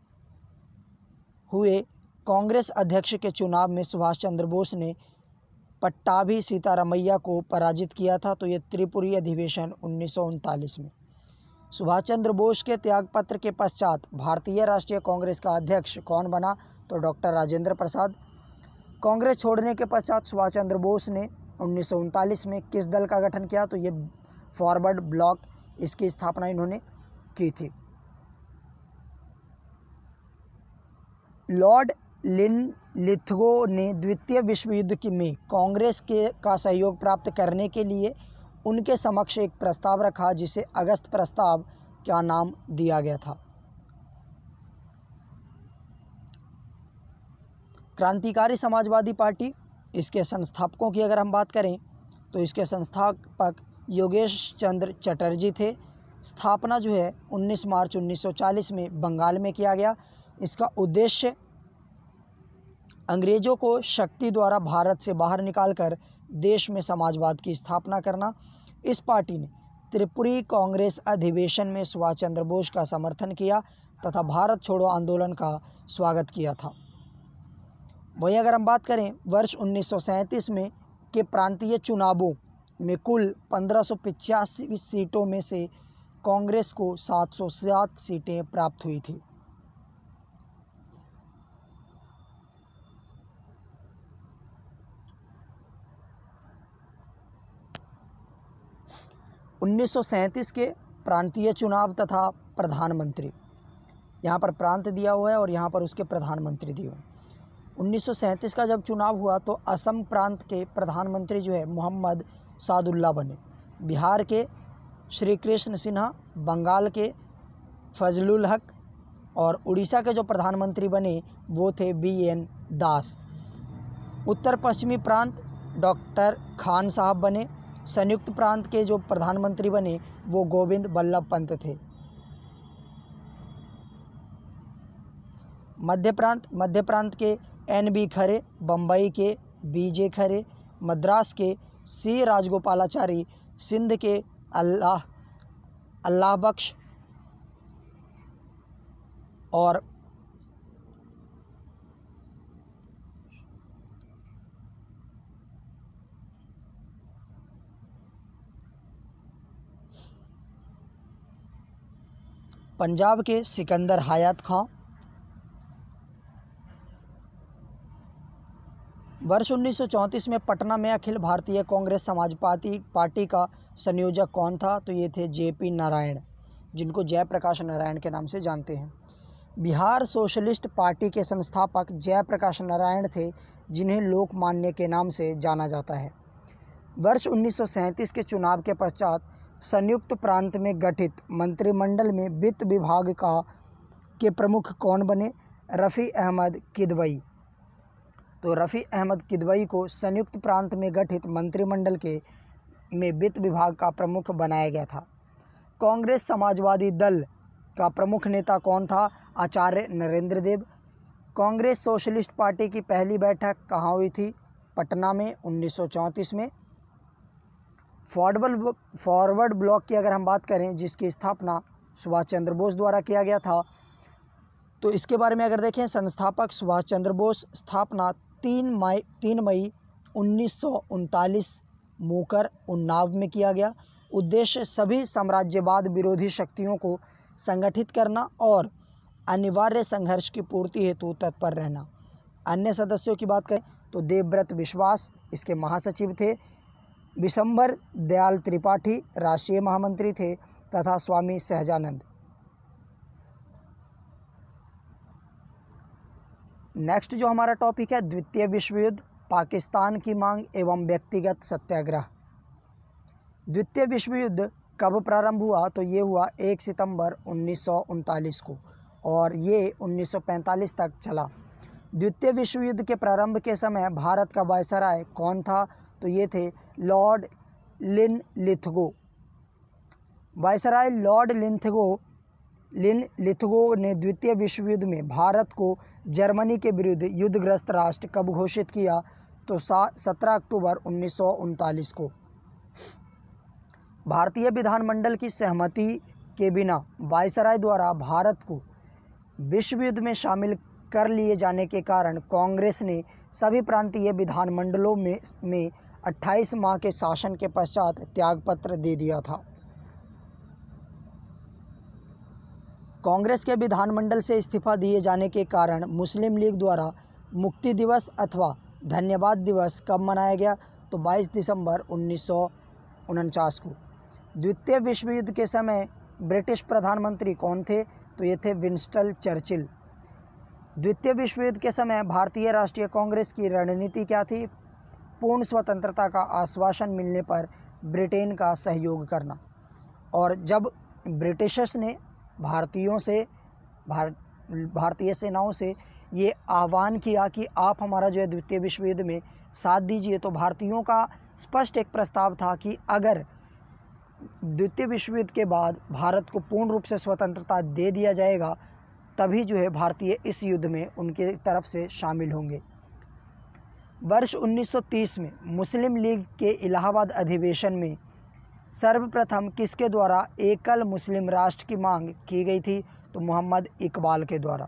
हुए कांग्रेस अध्यक्ष के चुनाव में सुभाष चंद्र बोस ने पट्टाभी सीतारामैया को पराजित किया था? तो ये त्रिपुरी अधिवेशन 1939 में। सुभाष चंद्र बोस के त्यागपत्र के पश्चात भारतीय राष्ट्रीय कांग्रेस का अध्यक्ष कौन बना? तो डॉक्टर राजेंद्र प्रसाद। कांग्रेस छोड़ने के पश्चात सुभाष चंद्र बोस ने 1939 में किस दल का गठन किया? तो ये फॉरवर्ड ब्लॉक, इसकी स्थापना इन्होंने की थी। लॉर्ड लिथगो ने द्वितीय विश्व युद्ध में कांग्रेस का सहयोग प्राप्त करने के लिए उनके समक्ष एक प्रस्ताव रखा, जिसे अगस्त प्रस्ताव का नाम दिया गया था। क्रांतिकारी समाजवादी पार्टी, इसके संस्थापकों की अगर हम बात करें तो इसके संस्थापक योगेश चंद्र चटर्जी थे। स्थापना जो है 19 मार्च 1940 में बंगाल में किया गया। इसका उद्देश्य अंग्रेज़ों को शक्ति द्वारा भारत से बाहर निकालकर देश में समाजवाद की स्थापना करना। इस पार्टी ने त्रिपुरी कांग्रेस अधिवेशन में सुभाष चंद्र बोस का समर्थन किया तथा भारत छोड़ो आंदोलन का स्वागत किया था। वहीं अगर हम बात करें वर्ष 1937 में के प्रांतीय चुनावों में कुल 1585 सीटों में से कांग्रेस को 707 सीटें प्राप्त हुई थी। (1937) के प्रांतीय चुनाव तथा प्रधानमंत्री, यहाँ पर प्रांत दिया हुआ है और यहाँ पर उसके प्रधानमंत्री दिए हुए हैं। 1937 का जब चुनाव हुआ तो असम प्रांत के प्रधानमंत्री जो है मोहम्मद सादुल्ला बने, बिहार के श्री कृष्ण सिन्हा, बंगाल के फजलुल हक और उड़ीसा के जो प्रधानमंत्री बने वो थे BN दास। उत्तर पश्चिमी प्रांत डॉक्टर खान साहब बने। संयुक्त प्रांत के जो प्रधानमंत्री बने वो गोविंद बल्लभ पंत थे। मध्य प्रांत के NB खरे, बम्बई के BJ खरे, मद्रास के C राजगोपालाचारी, सिंध के अल्लाह बख्श और पंजाब के सिकंदर हयात खां। वर्ष 1934 में पटना में अखिल भारतीय कांग्रेस समाज पार्टी का संयोजक कौन था? तो ये थे JP नारायण, जिनको जयप्रकाश नारायण के नाम से जानते हैं। बिहार सोशलिस्ट पार्टी के संस्थापक जयप्रकाश नारायण थे, जिन्हें लोकमान्य के नाम से जाना जाता है। वर्ष 1937 के चुनाव के पश्चात संयुक्त प्रांत में गठित मंत्रिमंडल में वित्त विभाग के प्रमुख कौन बने? रफ़ी अहमद किदवई। तो रफ़ी अहमद किदवई को संयुक्त प्रांत में गठित मंत्रिमंडल में वित्त विभाग का प्रमुख बनाया गया था। कांग्रेस समाजवादी दल का प्रमुख नेता कौन था? आचार्य नरेंद्र देव। कांग्रेस सोशलिस्ट पार्टी की पहली बैठक कहाँ हुई थी? पटना में 1934 में। फॉरवर्ड ब्लॉक की अगर हम बात करें, जिसकी स्थापना सुभाष चंद्र बोस द्वारा किया गया था, तो इसके बारे में अगर देखें, संस्थापक सुभाष चंद्र बोस, स्थापना 3 मई 1939 मोकर उन्नाव में किया गया। उद्देश्य सभी साम्राज्यवाद विरोधी शक्तियों को संगठित करना और अनिवार्य संघर्ष की पूर्ति हेतु तत्पर रहना। अन्य सदस्यों की बात करें तो देवव्रत विश्वास इसके महासचिव थे, विशंबर दयाल त्रिपाठी राष्ट्रीय महामंत्री थे तथा स्वामी सहजानंद। नेक्स्ट जो हमारा टॉपिक है, द्वितीय विश्व युद्ध, पाकिस्तान की मांग एवं व्यक्तिगत सत्याग्रह। द्वितीय विश्व युद्ध कब प्रारंभ हुआ? तो ये हुआ 1 सितंबर 1939 को और ये 1945 तक चला। द्वितीय विश्व युद्ध के प्रारंभ के समय भारत का वायसराय कौन था? तो ये थे Lord Linlithgow. Viceroy Lord Linlithgow ने द्वितीय विश्व युद्ध में भारत को जर्मनी के विरुद्ध युद्धग्रस्त राष्ट्र कब घोषित किया? तो 17 अक्टूबर 1939 को। भारतीय विधानमंडल की सहमति के बिना वायसराय द्वारा भारत को विश्व युद्ध में शामिल कर लिए जाने के कारण कांग्रेस ने सभी प्रांतीय विधानमंडलों में 28 माह के शासन के पश्चात त्यागपत्र दे दिया था। कांग्रेस के विधानमंडल से इस्तीफा दिए जाने के कारण मुस्लिम लीग द्वारा मुक्ति दिवस अथवा धन्यवाद दिवस कब मनाया गया? तो 22 दिसंबर 1949 को। द्वितीय विश्व युद्ध के समय ब्रिटिश प्रधानमंत्री कौन थे? तो ये थे विंस्टन चर्चिल। द्वितीय विश्व युद्ध के समय भारतीय राष्ट्रीय कांग्रेस की रणनीति क्या थी? पूर्ण स्वतंत्रता का आश्वासन मिलने पर ब्रिटेन का सहयोग करना। और जब ब्रिटिशर्स ने भारतीय सेनाओं से ये आह्वान किया कि आप हमारा जो है द्वितीय विश्व युद्ध में साथ दीजिए, तो भारतीयों का स्पष्ट एक प्रस्ताव था कि अगर द्वितीय विश्व युद्ध के बाद भारत को पूर्ण रूप से स्वतंत्रता दे दिया जाएगा, तभी जो है भारतीय इस युद्ध में उनके तरफ से शामिल होंगे। वर्ष 1930 में मुस्लिम लीग के इलाहाबाद अधिवेशन में सर्वप्रथम किसके द्वारा एकल मुस्लिम राष्ट्र की मांग की गई थी? तो मोहम्मद इकबाल के द्वारा।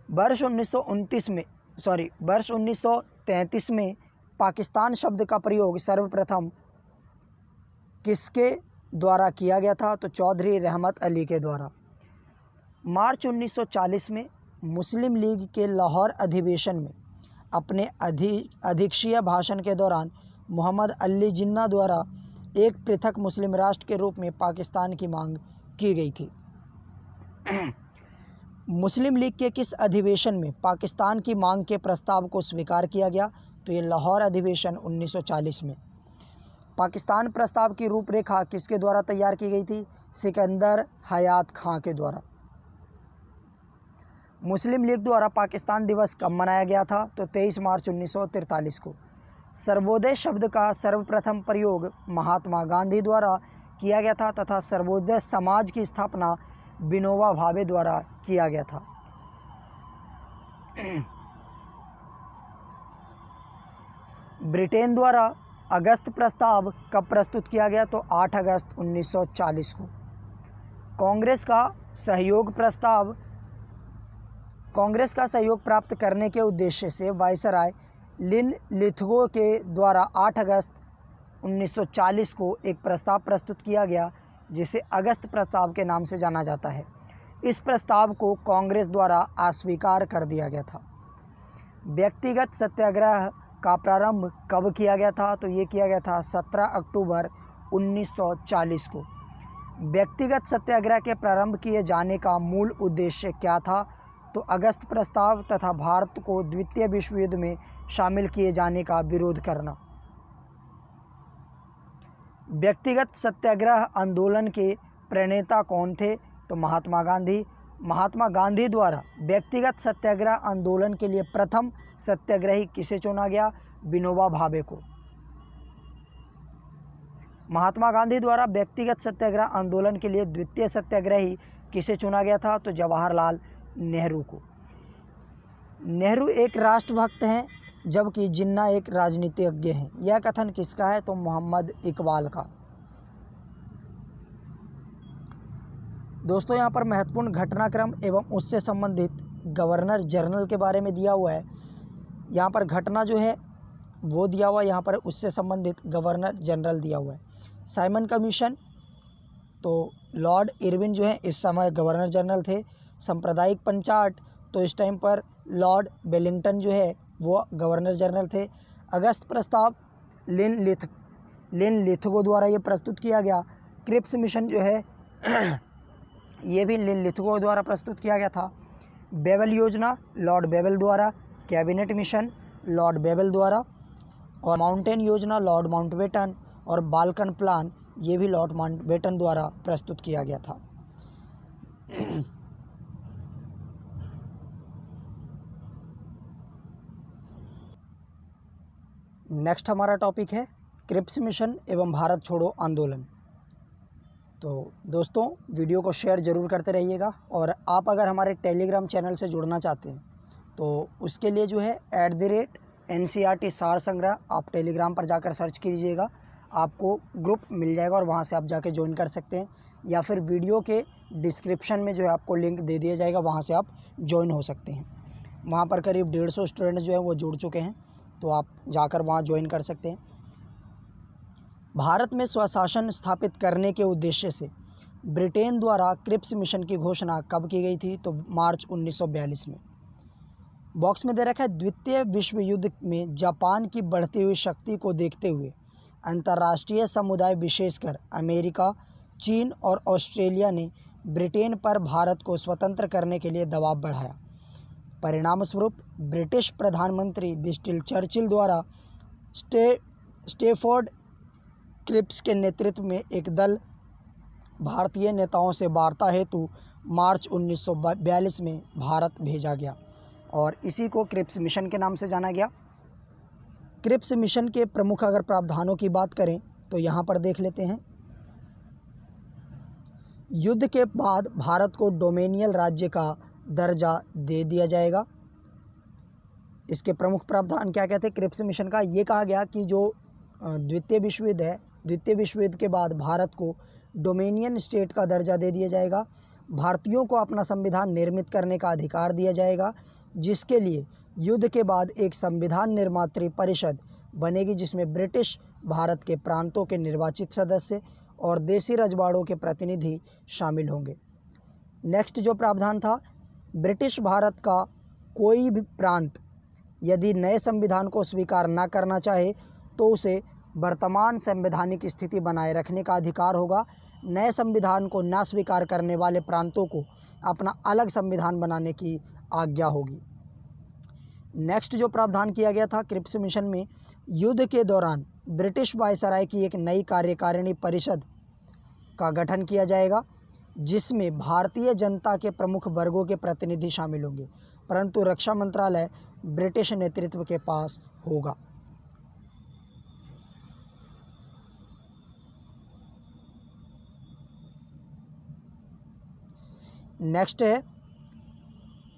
वर्ष 1933 में पाकिस्तान शब्द का प्रयोग सर्वप्रथम किसके द्वारा किया गया था? तो चौधरी रहमत अली के द्वारा। मार्च 1940 में मुस्लिम लीग के लाहौर अधिवेशन में अपने अध्यक्षीय भाषण के दौरान मोहम्मद अली जिन्ना द्वारा एक पृथक मुस्लिम राष्ट्र के रूप में पाकिस्तान की मांग की गई थी। मुस्लिम लीग के किस अधिवेशन में पाकिस्तान की मांग के प्रस्ताव को स्वीकार किया गया? तो ये लाहौर अधिवेशन 1940 में। पाकिस्तान प्रस्ताव की रूपरेखा किसके द्वारा तैयार की गई थी? सिकंदर हयात खां के द्वारा। मुस्लिम लीग द्वारा पाकिस्तान दिवस कब मनाया गया था? तो 23 मार्च 1943 को। सर्वोदय शब्द का सर्वप्रथम प्रयोग महात्मा गांधी द्वारा किया गया था तथा सर्वोदय समाज की स्थापना विनोबा भावे द्वारा किया गया था। ब्रिटेन द्वारा अगस्त प्रस्ताव कब प्रस्तुत किया गया? तो 8 अगस्त 1940 को। कांग्रेस का सहयोग प्राप्त करने के उद्देश्य से वायसराय लिनलिथगो के द्वारा 8 अगस्त 1940 को एक प्रस्ताव प्रस्तुत किया गया, जिसे अगस्त प्रस्ताव के नाम से जाना जाता है। इस प्रस्ताव को कांग्रेस द्वारा अस्वीकार कर दिया गया था। व्यक्तिगत सत्याग्रह का प्रारंभ कब किया गया था? तो ये किया गया था 17 अक्टूबर 1940 को। व्यक्तिगत सत्याग्रह के प्रारंभ किए जाने का मूल उद्देश्य क्या था? तो अगस्त प्रस्ताव तथा भारत को द्वितीय विश्व युद्ध में शामिल किए जाने का विरोध करना। व्यक्तिगत सत्याग्रह आंदोलन के प्रणेता कौन थे? तो महात्मा गांधी। महात्मा गांधी द्वारा व्यक्तिगत सत्याग्रह आंदोलन के लिए प्रथम सत्याग्रही किसे चुना गया? विनोबा भावे को। महात्मा गांधी द्वारा व्यक्तिगत सत्याग्रह आंदोलन के लिए द्वितीय सत्याग्रही किसे चुना गया था? तो जवाहरलाल नेहरू को। नेहरू एक राष्ट्रभक्त हैं, जबकि जिन्ना एक राजनीतिज्ञ हैं। यह कथन किसका है? तो मोहम्मद इकबाल का। दोस्तों, यहाँ पर महत्वपूर्ण घटनाक्रम एवं उससे संबंधित गवर्नर जनरल के बारे में दिया हुआ है। यहाँ पर घटना जो है वो दिया हुआ है, यहाँ पर उससे संबंधित गवर्नर जनरल दिया हुआ है। साइमन कमीशन, तो लॉर्ड इरविन जो है इस समय गवर्नर जनरल थे। सांप्रदायिक पंचाट, तो इस टाइम पर लॉर्ड वेलिंगटन जो है वो गवर्नर जनरल थे। अगस्त प्रस्ताव लिनलिथगो द्वारा ये प्रस्तुत किया गया। क्रिप्स मिशन जो है ये भी लिनलिथगो द्वारा प्रस्तुत किया गया था। बेबल योजना लॉर्ड बेबल द्वारा। कैबिनेट मिशन लॉर्ड बेबल द्वारा। और माउंटेन योजना लॉर्ड माउंटबेटन। और बाल्कन प्लान ये भी लॉर्ड माउंटबेटन द्वारा प्रस्तुत किया गया था। नेक्स्ट हमारा टॉपिक है क्रिप्स मिशन एवं भारत छोड़ो आंदोलन। तो दोस्तों, वीडियो को शेयर ज़रूर करते रहिएगा, और आप अगर हमारे टेलीग्राम चैनल से जुड़ना चाहते हैं तो उसके लिए जो है @NCERT सार संग्रह आप टेलीग्राम पर जाकर सर्च कीजिएगा, आपको ग्रुप मिल जाएगा और वहाँ से आप जाके ज्वाइन कर सकते हैं, या फिर वीडियो के डिस्क्रिप्शन में जो है आपको लिंक दे दिया जाएगा, वहाँ से आप ज्वाइन हो सकते हैं। वहाँ पर करीब 150 स्टूडेंट्स जो है वो जुड़ चुके हैं, तो आप जाकर वहाँ ज्वाइन कर सकते हैं। भारत में स्वशासन स्थापित करने के उद्देश्य से ब्रिटेन द्वारा क्रिप्स मिशन की घोषणा कब की गई थी? तो मार्च 1942 में। बॉक्स में दे रखा है, द्वितीय विश्व युद्ध में जापान की बढ़ती हुई शक्ति को देखते हुए अंतर्राष्ट्रीय समुदाय विशेषकर अमेरिका, चीन और ऑस्ट्रेलिया ने ब्रिटेन पर भारत को स्वतंत्र करने के लिए दबाव बढ़ाया। परिणामस्वरूप ब्रिटिश प्रधानमंत्री विंस्टन चर्चिल द्वारा स्टैफोर्ड क्रिप्स के नेतृत्व में एक दल भारतीय नेताओं से वार्ता हेतु मार्च 1942 में भारत भेजा गया, और इसी को क्रिप्स मिशन के नाम से जाना गया। क्रिप्स मिशन के प्रमुख अगर प्रावधानों की बात करें तो यहाँ पर देख लेते हैं। युद्ध के बाद भारत को डोमेनियल राज्य का दर्जा दे दिया जाएगा। इसके प्रमुख प्रावधान क्या कहते हैं क्रिप्स मिशन का? ये कहा गया कि जो द्वितीय विश्व युद्ध है, द्वितीय विश्व युद्ध के बाद भारत को डोमेनियन स्टेट का दर्जा दे दिया जाएगा। भारतीयों को अपना संविधान निर्मित करने का अधिकार दिया जाएगा, जिसके लिए युद्ध के बाद एक संविधान निर्मात्री परिषद बनेगी, जिसमें ब्रिटिश भारत के प्रांतों के निर्वाचित सदस्य और देसी रजवाड़ों के प्रतिनिधि शामिल होंगे। नेक्स्ट जो प्रावधान था, ब्रिटिश भारत का कोई भी प्रांत यदि नए संविधान को स्वीकार न करना चाहे तो उसे वर्तमान संवैधानिक स्थिति बनाए रखने का अधिकार होगा। नए संविधान को न स्वीकार करने वाले प्रांतों को अपना अलग संविधान बनाने की आज्ञा होगी। नेक्स्ट जो प्रावधान किया गया था क्रिप्स मिशन में, युद्ध के दौरान ब्रिटिश वायसराय की एक नई कार्यकारिणी परिषद का गठन किया जाएगा, जिसमें भारतीय जनता के प्रमुख वर्गों के प्रतिनिधि शामिल होंगे, परंतु रक्षा मंत्रालय ब्रिटिश नेतृत्व के पास होगा। नेक्स्ट है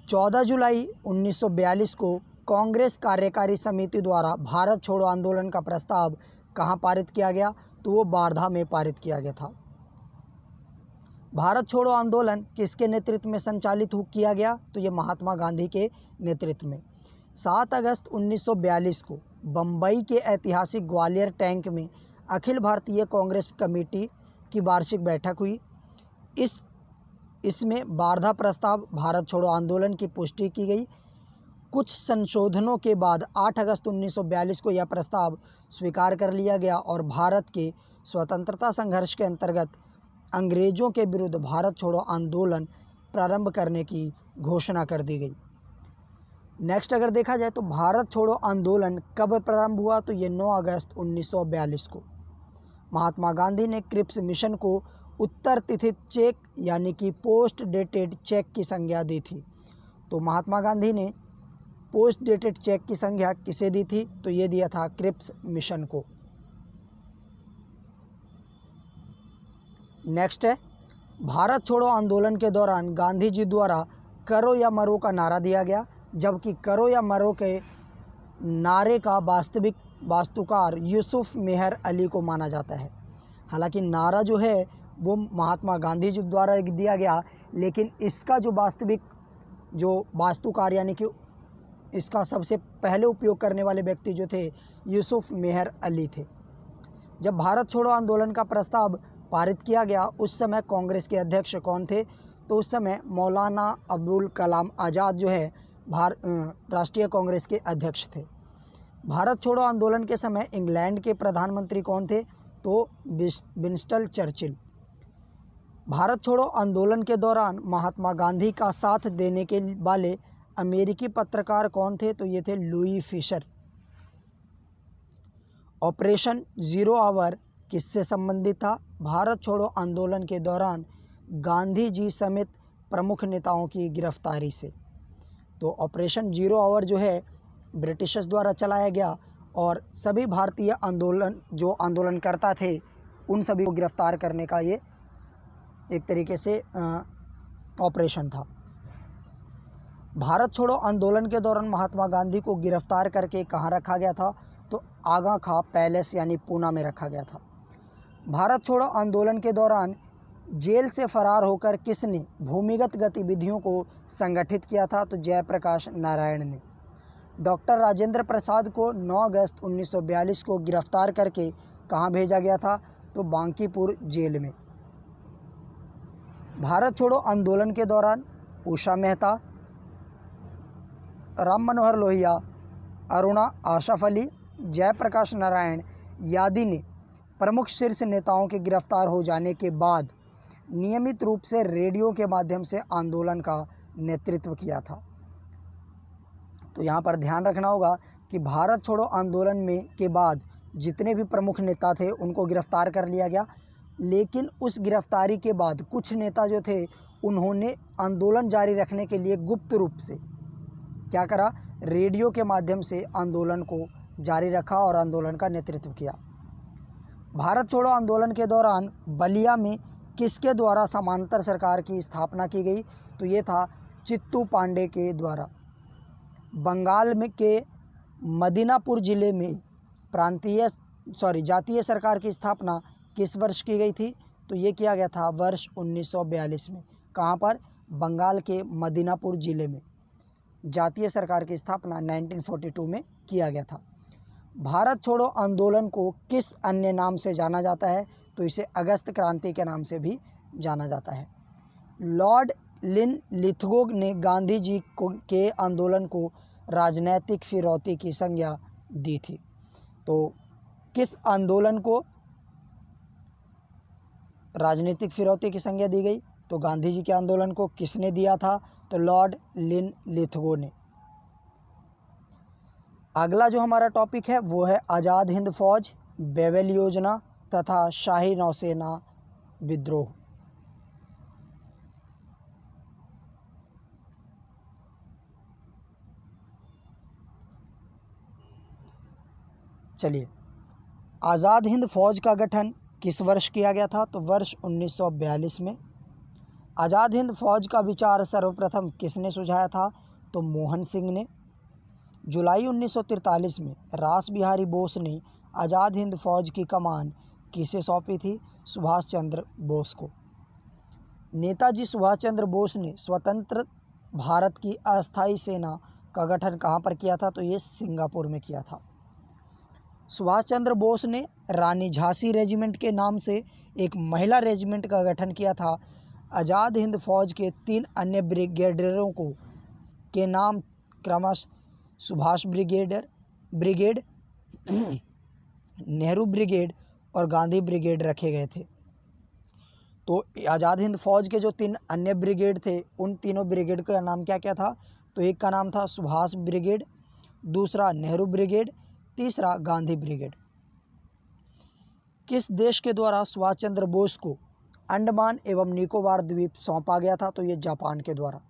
14 जुलाई 1942 को कांग्रेस कार्यकारी समिति द्वारा भारत छोड़ो आंदोलन का प्रस्ताव कहाँ पारित किया गया? तो वो वार्धा में पारित किया गया था। भारत छोड़ो आंदोलन किसके नेतृत्व में संचालित किया गया? तो ये महात्मा गांधी के नेतृत्व में। 7 अगस्त 1942 को बम्बई के ऐतिहासिक ग्वालियर टैंक में अखिल भारतीय कांग्रेस कमेटी की वार्षिक बैठक हुई। इसमें वार्धा प्रस्ताव भारत छोड़ो आंदोलन की पुष्टि की गई। कुछ संशोधनों के बाद 8 अगस्त 1942 को यह प्रस्ताव स्वीकार कर लिया गया और भारत के स्वतंत्रता संघर्ष के अंतर्गत अंग्रेज़ों के विरुद्ध भारत छोड़ो आंदोलन प्रारंभ करने की घोषणा कर दी गई। नेक्स्ट अगर देखा जाए तो भारत छोड़ो आंदोलन कब प्रारंभ हुआ? तो ये 9 अगस्त 1942 को। महात्मा गांधी ने क्रिप्स मिशन को उत्तर तिथित चेक यानी कि पोस्ट डेटेड चेक की संज्ञा दी थी। तो महात्मा गांधी ने पोस्ट डेटेड चेक की संज्ञा किसे दी थी? तो ये दिया था क्रिप्स मिशन को। नेक्स्ट है भारत छोड़ो आंदोलन के दौरान गांधी जी द्वारा करो या मरो का नारा दिया गया, जबकि करो या मरो के नारे का वास्तविक वास्तुकार यूसुफ मेहर अली को माना जाता है। हालांकि नारा जो है वो महात्मा गांधी जी द्वारा दिया गया, लेकिन इसका जो वास्तविक जो वास्तुकार यानी कि इसका सबसे पहले उपयोग करने वाले व्यक्ति जो थे यूसुफ मेहर अली थे। जब भारत छोड़ो आंदोलन का प्रस्ताव पारित किया गया उस समय कांग्रेस के अध्यक्ष कौन थे? तो उस समय मौलाना अब्दुल कलाम आज़ाद जो है राष्ट्रीय कांग्रेस के अध्यक्ष थे। भारत छोड़ो आंदोलन के समय इंग्लैंड के प्रधानमंत्री कौन थे? तो विंस्टन चर्चिल। भारत छोड़ो आंदोलन के दौरान महात्मा गांधी का साथ देने के वाले अमेरिकी पत्रकार कौन थे? तो ये थे Louis Fischer. Operation zero hour किससे संबंधित था? भारत छोड़ो आंदोलन के दौरान गांधी जी समेत प्रमुख नेताओं की गिरफ्तारी से। तो ऑपरेशन ज़ीरो आवर जो है ब्रिटिशर्स द्वारा चलाया गया और सभी भारतीय जो आंदोलनकर्ता थे उन सभी को गिरफ्तार करने का ये एक तरीके से ऑपरेशन था। भारत छोड़ो आंदोलन के दौरान महात्मा गांधी को गिरफ्तार करके कहाँ रखा गया था? तो आगा खां पैलेस यानी पूना में रखा गया था। भारत छोड़ो आंदोलन के दौरान जेल से फरार होकर किसने भूमिगत गतिविधियों को संगठित किया था? तो जयप्रकाश नारायण ने। डॉक्टर राजेंद्र प्रसाद को 9 अगस्त 1942 को गिरफ्तार करके कहाँ भेजा गया था? तो बांकीपुर जेल में। भारत छोड़ो आंदोलन के दौरान उषा मेहता, राम मनोहर लोहिया, अरुणा आशफ अली, जयप्रकाश नारायण आदि ने प्रमुख शीर्ष नेताओं के गिरफ्तार हो जाने के बाद नियमित रूप से रेडियो के माध्यम से आंदोलन का नेतृत्व किया था। तो यहाँ पर ध्यान रखना होगा कि भारत छोड़ो आंदोलन में के बाद जितने भी प्रमुख नेता थे उनको गिरफ्तार कर लिया गया, लेकिन उस गिरफ्तारी के बाद कुछ नेता जो थे उन्होंने आंदोलन जारी रखने के लिए गुप्त रूप से क्या करा? रेडियो के माध्यम से आंदोलन को जारी रखा और आंदोलन का नेतृत्व किया। भारत छोड़ो आंदोलन के दौरान बलिया में किसके द्वारा समांतर सरकार की स्थापना की गई? तो ये था चित्तू पांडे के द्वारा। बंगाल में के मदीनापुर ज़िले में जातीय सरकार की स्थापना किस वर्ष की गई थी? तो ये किया गया था वर्ष 1942 में। कहाँ पर? बंगाल के मदीनापुर ज़िले में जातीय सरकार की स्थापना 1942 में किया गया था। भारत छोड़ो आंदोलन को किस अन्य नाम से जाना जाता है? तो इसे अगस्त क्रांति के नाम से भी जाना जाता है। लॉर्ड लिथगो ने गांधी जी के आंदोलन को राजनैतिक फिरौती की संज्ञा दी थी। तो किस आंदोलन को राजनीतिक फिरौती की संज्ञा दी गई? तो गांधी जी के आंदोलन को किसने दिया था? तो लॉर्ड लिथगो ने। अगला जो हमारा टॉपिक है वो है आज़ाद हिंद फौज, बेवेल योजना तथा शाही नौसेना विद्रोह। चलिए, आज़ाद हिंद फौज का गठन किस वर्ष किया गया था? तो वर्ष 1942 में। आज़ाद हिंद फौज का विचार सर्वप्रथम किसने सुझाया था? तो मोहन सिंह ने। जुलाई 1943 में रास बिहारी बोस ने आज़ाद हिंद फौज की कमान किसे सौंपी थी? सुभाष चंद्र बोस को। नेताजी सुभाष चंद्र बोस ने स्वतंत्र भारत की अस्थायी सेना का गठन कहाँ पर किया था? तो ये सिंगापुर में किया था। सुभाष चंद्र बोस ने रानी झांसी रेजिमेंट के नाम से एक महिला रेजिमेंट का गठन किया था। आज़ाद हिंद फौज के 3 अन्य ब्रिगेडियरों को के नाम क्रमशः सुभाष ब्रिगेड नेहरू ब्रिगेड और गांधी ब्रिगेड रखे गए थे। तो आज़ाद हिंद फौज के जो 3 अन्य ब्रिगेड थे, उन तीनों ब्रिगेड का नाम क्या क्या था? तो एक का नाम था सुभाष ब्रिगेड, दूसरा नेहरू ब्रिगेड, तीसरा गांधी ब्रिगेड। किस देश के द्वारा सुभाष चंद्र बोस को अंडमान एवं निकोबार द्वीप सौंपा गया था? तो ये जापान के द्वारा।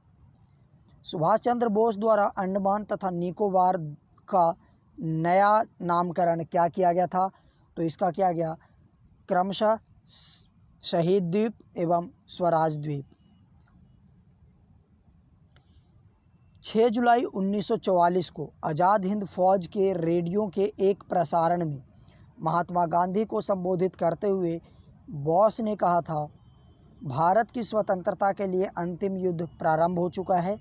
सुभाष चंद्र बोस द्वारा अंडमान तथा निकोबार का नया नामकरण क्या किया गया था? तो इसका किया गया क्रमशः शहीद द्वीप एवं स्वराज द्वीप। 6 जुलाई 1944 को आज़ाद हिंद फौज के रेडियो के एक प्रसारण में महात्मा गांधी को संबोधित करते हुए बोस ने कहा था, भारत की स्वतंत्रता के लिए अंतिम युद्ध प्रारंभ हो चुका है।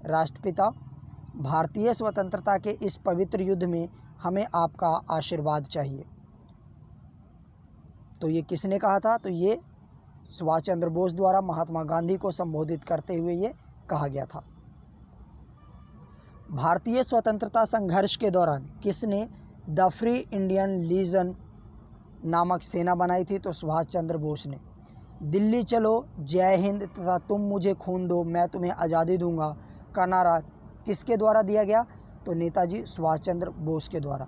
राष्ट्रपिता, भारतीय स्वतंत्रता के इस पवित्र युद्ध में हमें आपका आशीर्वाद चाहिए। तो ये किसने कहा था? तो ये सुभाष चंद्र बोस द्वारा महात्मा गांधी को संबोधित करते हुए ये कहा गया था। भारतीय स्वतंत्रता संघर्ष के दौरान किसने द फ्री इंडियन लीजन नामक सेना बनाई थी? तो सुभाष चंद्र बोस ने। दिल्ली चलो, जय हिंद तथा तुम मुझे खून दो मैं तुम्हें आज़ादी दूंगा का नारा किसके द्वारा दिया गया? तो नेताजी सुभाष चंद्र बोस के द्वारा।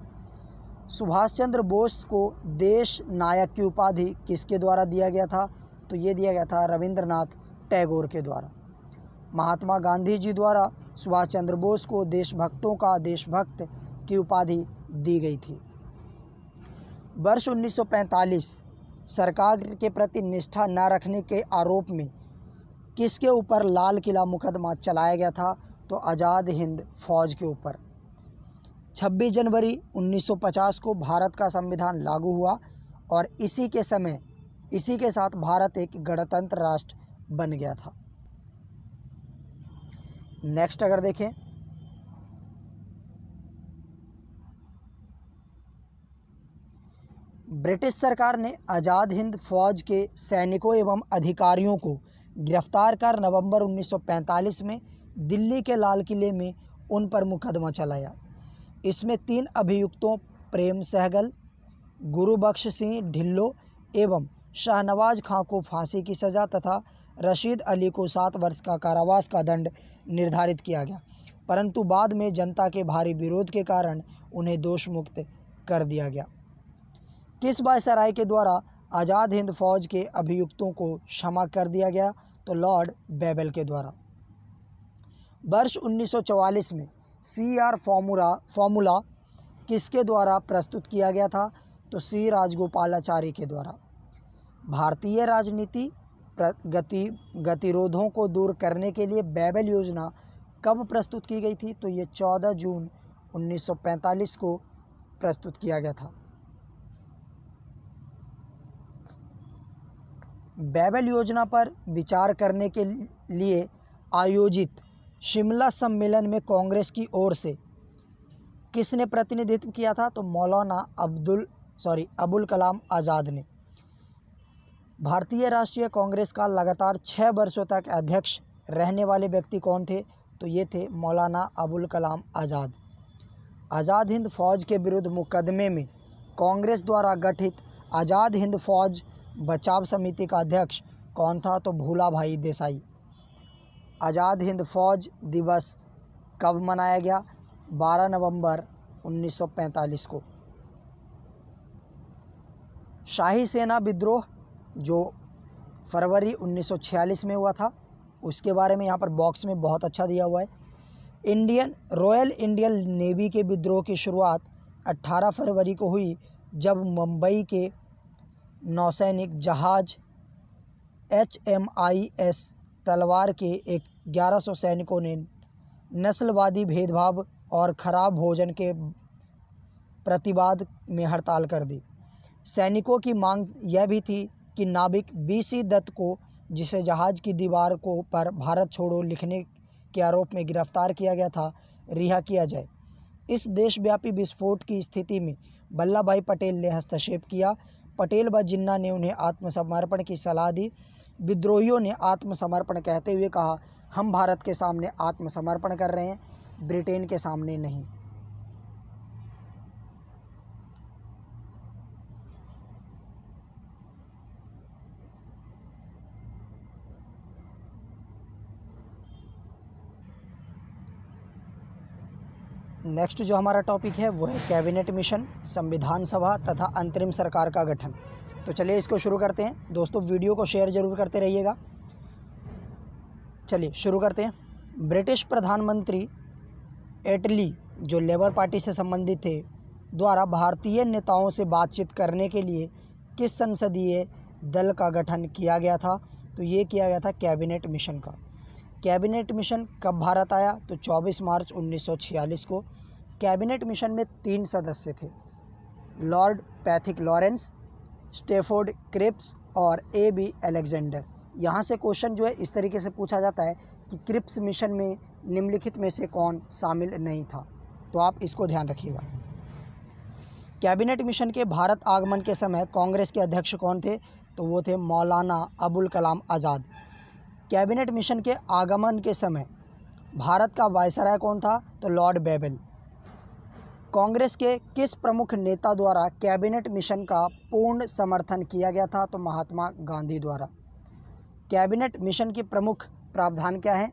सुभाष चंद्र बोस को देश नायक की उपाधि किसके द्वारा दिया गया था? तो ये दिया गया था रविंद्रनाथ टैगोर के द्वारा। महात्मा गांधी जी द्वारा सुभाष चंद्र बोस को देशभक्तों का देशभक्त की उपाधि दी गई थी। वर्ष 1945 सरकार के प्रति निष्ठा न रखने के आरोप में किसके ऊपर लाल किला मुकदमा चलाया गया था? तो आज़ाद हिंद फौज के ऊपर। 26 जनवरी 1950 को भारत का संविधान लागू हुआ और इसी के साथ भारत एक गणतंत्र राष्ट्र बन गया था। नेक्स्ट अगर देखें, ब्रिटिश सरकार ने आज़ाद हिंद फौज के सैनिकों एवं अधिकारियों को गिरफ्तार कर नवंबर 1945 में दिल्ली के लाल किले में उन पर मुकदमा चलाया। इसमें 3 अभियुक्तों प्रेम सहगल, गुरुबख्श सिंह ढिल्लो एवं शाहनवाज खां को फांसी की सज़ा तथा रशीद अली को 7 वर्ष का कारावास का दंड निर्धारित किया गया, परंतु बाद में जनता के भारी विरोध के कारण उन्हें दोष मुक्त कर दिया गया। किस वायसराय के द्वारा आज़ाद हिंद फौज के अभियुक्तों को क्षमा कर दिया गया? तो लॉर्ड बेबल के द्वारा। वर्ष 1944 में CR फॉर्मूला किसके द्वारा प्रस्तुत किया गया था? तो C राजगोपालाचारी के द्वारा। भारतीय राजनीति गतिरोधों को दूर करने के लिए बेबल योजना कब प्रस्तुत की गई थी? तो ये 14 जून 1945 को प्रस्तुत किया गया था। बेबल योजना पर विचार करने के लिए आयोजित शिमला सम्मेलन में कांग्रेस की ओर से किसने प्रतिनिधित्व किया था? तो मौलाना अबुल कलाम आज़ाद ने। भारतीय राष्ट्रीय कांग्रेस का लगातार 6 वर्षों तक अध्यक्ष रहने वाले व्यक्ति कौन थे? तो ये थे मौलाना अबुल कलाम आज़ाद। आज़ाद हिंद फौज के विरुद्ध मुकदमे में कांग्रेस द्वारा गठित आज़ाद हिंद फौज बचाव समिति का अध्यक्ष कौन था? तो भूला भाई देसाई। आज़ाद हिंद फौज दिवस कब मनाया गया? 12 नवंबर 1945 को। शाही सेना विद्रोह जो फरवरी 1946 में हुआ था, उसके बारे में यहाँ पर बॉक्स में बहुत अच्छा दिया हुआ है। रॉयल इंडियन नेवी के विद्रोह की शुरुआत 18 फरवरी को हुई, जब मुंबई के नौसैनिक जहाज़ HMIS तलवार के 1100 सैनिकों ने नस्लवादी भेदभाव और खराब भोजन के प्रतिवाद में हड़ताल कर दी। सैनिकों की मांग यह भी थी कि नाविक बीसी दत्त को, जिसे जहाज़ की दीवार को पर भारत छोड़ो लिखने के आरोप में गिरफ्तार किया गया था, रिहा किया जाए। इस देशव्यापी विस्फोट की स्थिति में वल्लभ भाई पटेल ने हस्तक्षेप किया। पटेल व जिन्ना ने उन्हें आत्मसमर्पण की सलाह दी। विद्रोहियों ने आत्मसमर्पण कहते हुए कहा, हम भारत के सामने आत्मसमर्पण कर रहे हैं, ब्रिटेन के सामने नहीं। नेक्स्ट जो हमारा टॉपिक है वो है कैबिनेट मिशन, संविधान सभा तथा अंतरिम सरकार का गठन। तो चलिए इसको शुरू करते हैं। दोस्तों वीडियो को शेयर ज़रूर करते रहिएगा। चलिए शुरू करते हैं। ब्रिटिश प्रधानमंत्री एटली, जो लेबर पार्टी से संबंधित थे, द्वारा भारतीय नेताओं से बातचीत करने के लिए किस संसदीय दल का गठन किया गया था? तो ये किया गया था कैबिनेट मिशन का। कैबिनेट मिशन कब भारत आया? तो 24 मार्च 1946 को। कैबिनेट मिशन में 3 सदस्य थे, Lord Pethick Lawrence, Stafford Cripps और A.B. अलेक्जेंडर। यहाँ से क्वेश्चन जो है इस तरीके से पूछा जाता है कि क्रिप्स मिशन में निम्नलिखित में से कौन शामिल नहीं था? तो आप इसको ध्यान रखिएगा। कैबिनेट मिशन के भारत आगमन के समय कांग्रेस के अध्यक्ष कौन थे? तो वो थे मौलाना अबुल कलाम आज़ाद। कैबिनेट मिशन के आगमन के समय भारत का वायसराय कौन था? तो लॉर्ड बेबल। कांग्रेस के किस प्रमुख नेता द्वारा कैबिनेट मिशन का पूर्ण समर्थन किया गया था? तो महात्मा गांधी द्वारा। कैबिनेट मिशन की प्रमुख प्रावधान क्या है?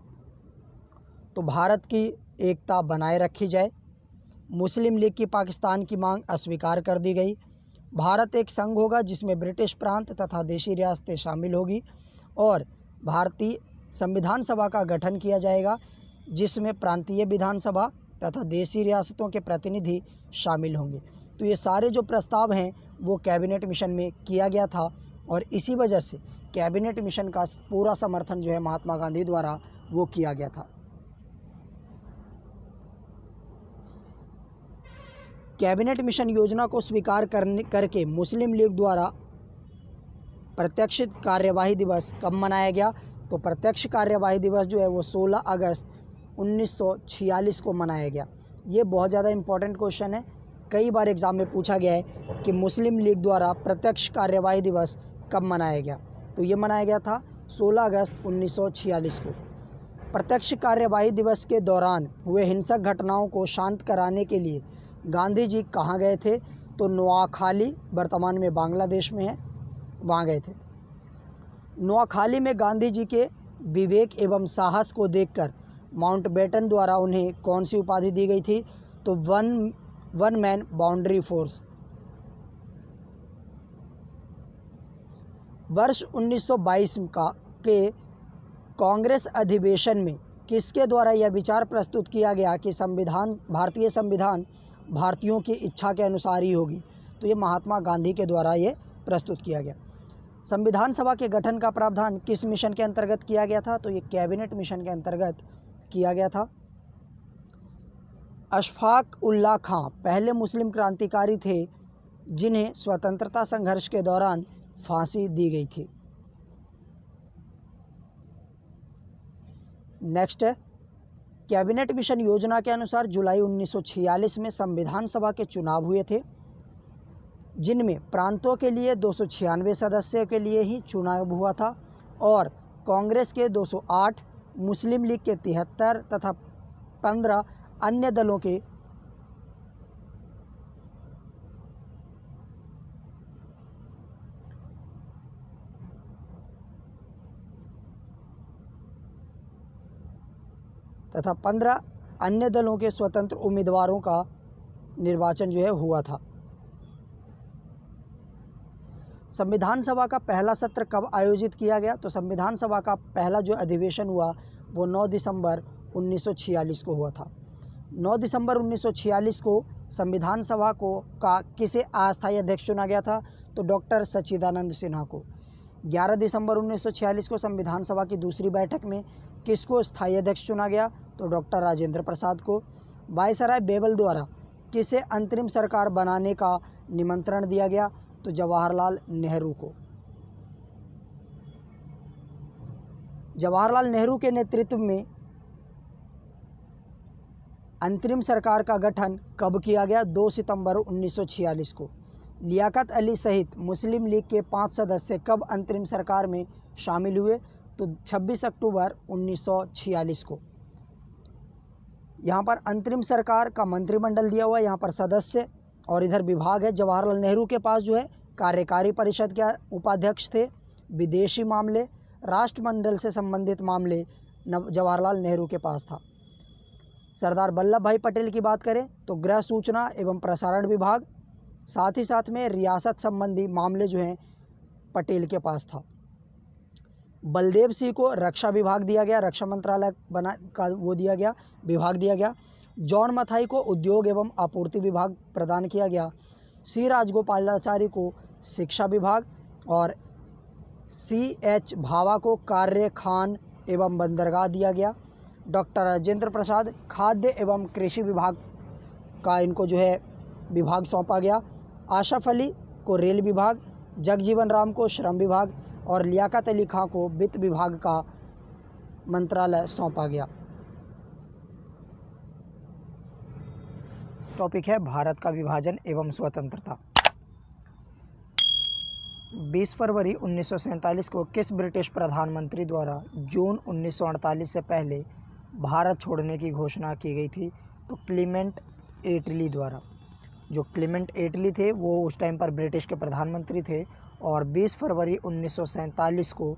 तो भारत की एकता बनाए रखी जाए, मुस्लिम लीग की पाकिस्तान की मांग अस्वीकार कर दी गई, भारत एक संघ होगा जिसमें ब्रिटिश प्रांत तथा देशी रियासतें शामिल होगी, और भारतीय संविधान सभा का गठन किया जाएगा जिसमें प्रांतीय विधानसभा तथा देशी रियासतों के प्रतिनिधि शामिल होंगे। तो ये सारे जो प्रस्ताव हैं वो कैबिनेट मिशन में किया गया था, और इसी वजह से कैबिनेट मिशन का पूरा समर्थन जो है महात्मा गांधी द्वारा वो किया गया था। कैबिनेट मिशन योजना को स्वीकार करके मुस्लिम लीग द्वारा प्रत्यक्ष कार्यवाही दिवस कब मनाया गया? तो प्रत्यक्ष कार्यवाही दिवस जो है वो 16 अगस्त 1946 को मनाया गया। ये बहुत ज़्यादा इम्पोर्टेंट क्वेश्चन है, कई बार एग्ज़ाम में पूछा गया है कि मुस्लिम लीग द्वारा प्रत्यक्ष कार्यवाही दिवस कब मनाया गया? तो ये मनाया गया था 16 अगस्त 1946 को। प्रत्यक्ष कार्यवाही दिवस के दौरान हुए हिंसक घटनाओं को शांत कराने के लिए गांधी जी कहाँ गए थे? तो नोआखाली, वर्तमान में बांग्लादेश में है, वहाँ गए थे। नोआखाली में गांधी जी के विवेक एवं साहस को देखकर माउंटबेटन द्वारा उन्हें कौन सी उपाधि दी गई थी? तो वन मैन बाउंड्री फोर्स। वर्ष 1922 के कांग्रेस अधिवेशन में किसके द्वारा यह विचार प्रस्तुत किया गया कि भारतीय संविधान भारतीयों की इच्छा के अनुसार ही होगी? तो ये महात्मा गांधी के द्वारा ये प्रस्तुत किया गया। संविधान सभा के गठन का प्रावधान किस मिशन के अंतर्गत किया गया था? तो ये कैबिनेट मिशन के अंतर्गत किया गया था। अशफाक उल्लाह खां पहले मुस्लिम क्रांतिकारी थे जिन्हें स्वतंत्रता संघर्ष के दौरान फांसी दी गई थी। नेक्स्ट है, कैबिनेट मिशन योजना के अनुसार जुलाई 1946 में संविधान सभा के चुनाव हुए थे, जिनमें प्रांतों के लिए 296 सदस्यों के लिए ही चुनाव हुआ था, और कांग्रेस के 208, मुस्लिम लीग के 73 तथा 15 अन्य दलों के स्वतंत्र उम्मीदवारों का निर्वाचन जो है हुआ था। संविधान सभा का पहला सत्र कब आयोजित किया गया? तो संविधान सभा का पहला जो अधिवेशन हुआ वो 9 दिसंबर 1946 को हुआ था। 9 दिसंबर 1946 को संविधान सभा किसे अस्थायी अध्यक्ष चुना गया था? तो डॉक्टर सच्चिदानंद सिन्हा को। 11 दिसंबर 1946 को संविधान सभा की दूसरी बैठक में किसको स्थायी अध्यक्ष चुना गया? तो डॉक्टर राजेंद्र प्रसाद को। वायसराय बेबल द्वारा किसे अंतरिम सरकार बनाने का निमंत्रण दिया गया? तो जवाहरलाल नेहरू को। जवाहरलाल नेहरू के नेतृत्व में अंतरिम सरकार का गठन कब किया गया? 2 सितंबर 1946 को। लियाकत अली सहित मुस्लिम लीग के 5 सदस्य कब अंतरिम सरकार में शामिल हुए? तो 26 अक्टूबर 1946 को। यहाँ पर अंतरिम सरकार का मंत्रिमंडल दिया हुआ है, यहाँ पर सदस्य और इधर विभाग है। जवाहरलाल नेहरू के पास जो है कार्यकारी परिषद के उपाध्यक्ष थे, विदेशी मामले, राष्ट्रमंडल से संबंधित मामले जवाहरलाल नेहरू के पास था। सरदार वल्लभ भाई पटेल की बात करें तो गृह सूचना एवं प्रसारण विभाग, साथ ही साथ में रियासत संबंधी मामले जो हैं पटेल के पास था। बलदेव सिंह को रक्षा विभाग दिया गया, रक्षा मंत्रालय विभाग दिया गया। जॉन मथाई को उद्योग एवं आपूर्ति विभाग प्रदान किया गया। सी राजगोपालाचारी को शिक्षा विभाग और CH भावा को कार्य, खान एवं बंदरगाह दिया गया। डॉक्टर राजेंद्र प्रसाद खाद्य एवं कृषि विभाग का इनको जो है विभाग सौंपा गया। आशफ अली को रेल विभाग, जगजीवन राम को श्रम विभाग और लियाकत अली खां को वित्त विभाग का मंत्रालय सौंपा गया। टॉपिक है भारत का विभाजन एवं स्वतंत्रता। 20 फरवरी 1947 को किस ब्रिटिश प्रधानमंत्री द्वारा जून 1948 से पहले भारत छोड़ने की घोषणा की गई थी? तो क्लीमेंट एटली द्वारा। जो क्लीमेंट एटली थे वो उस टाइम पर ब्रिटिश के प्रधानमंत्री थे और 20 फरवरी 1947 को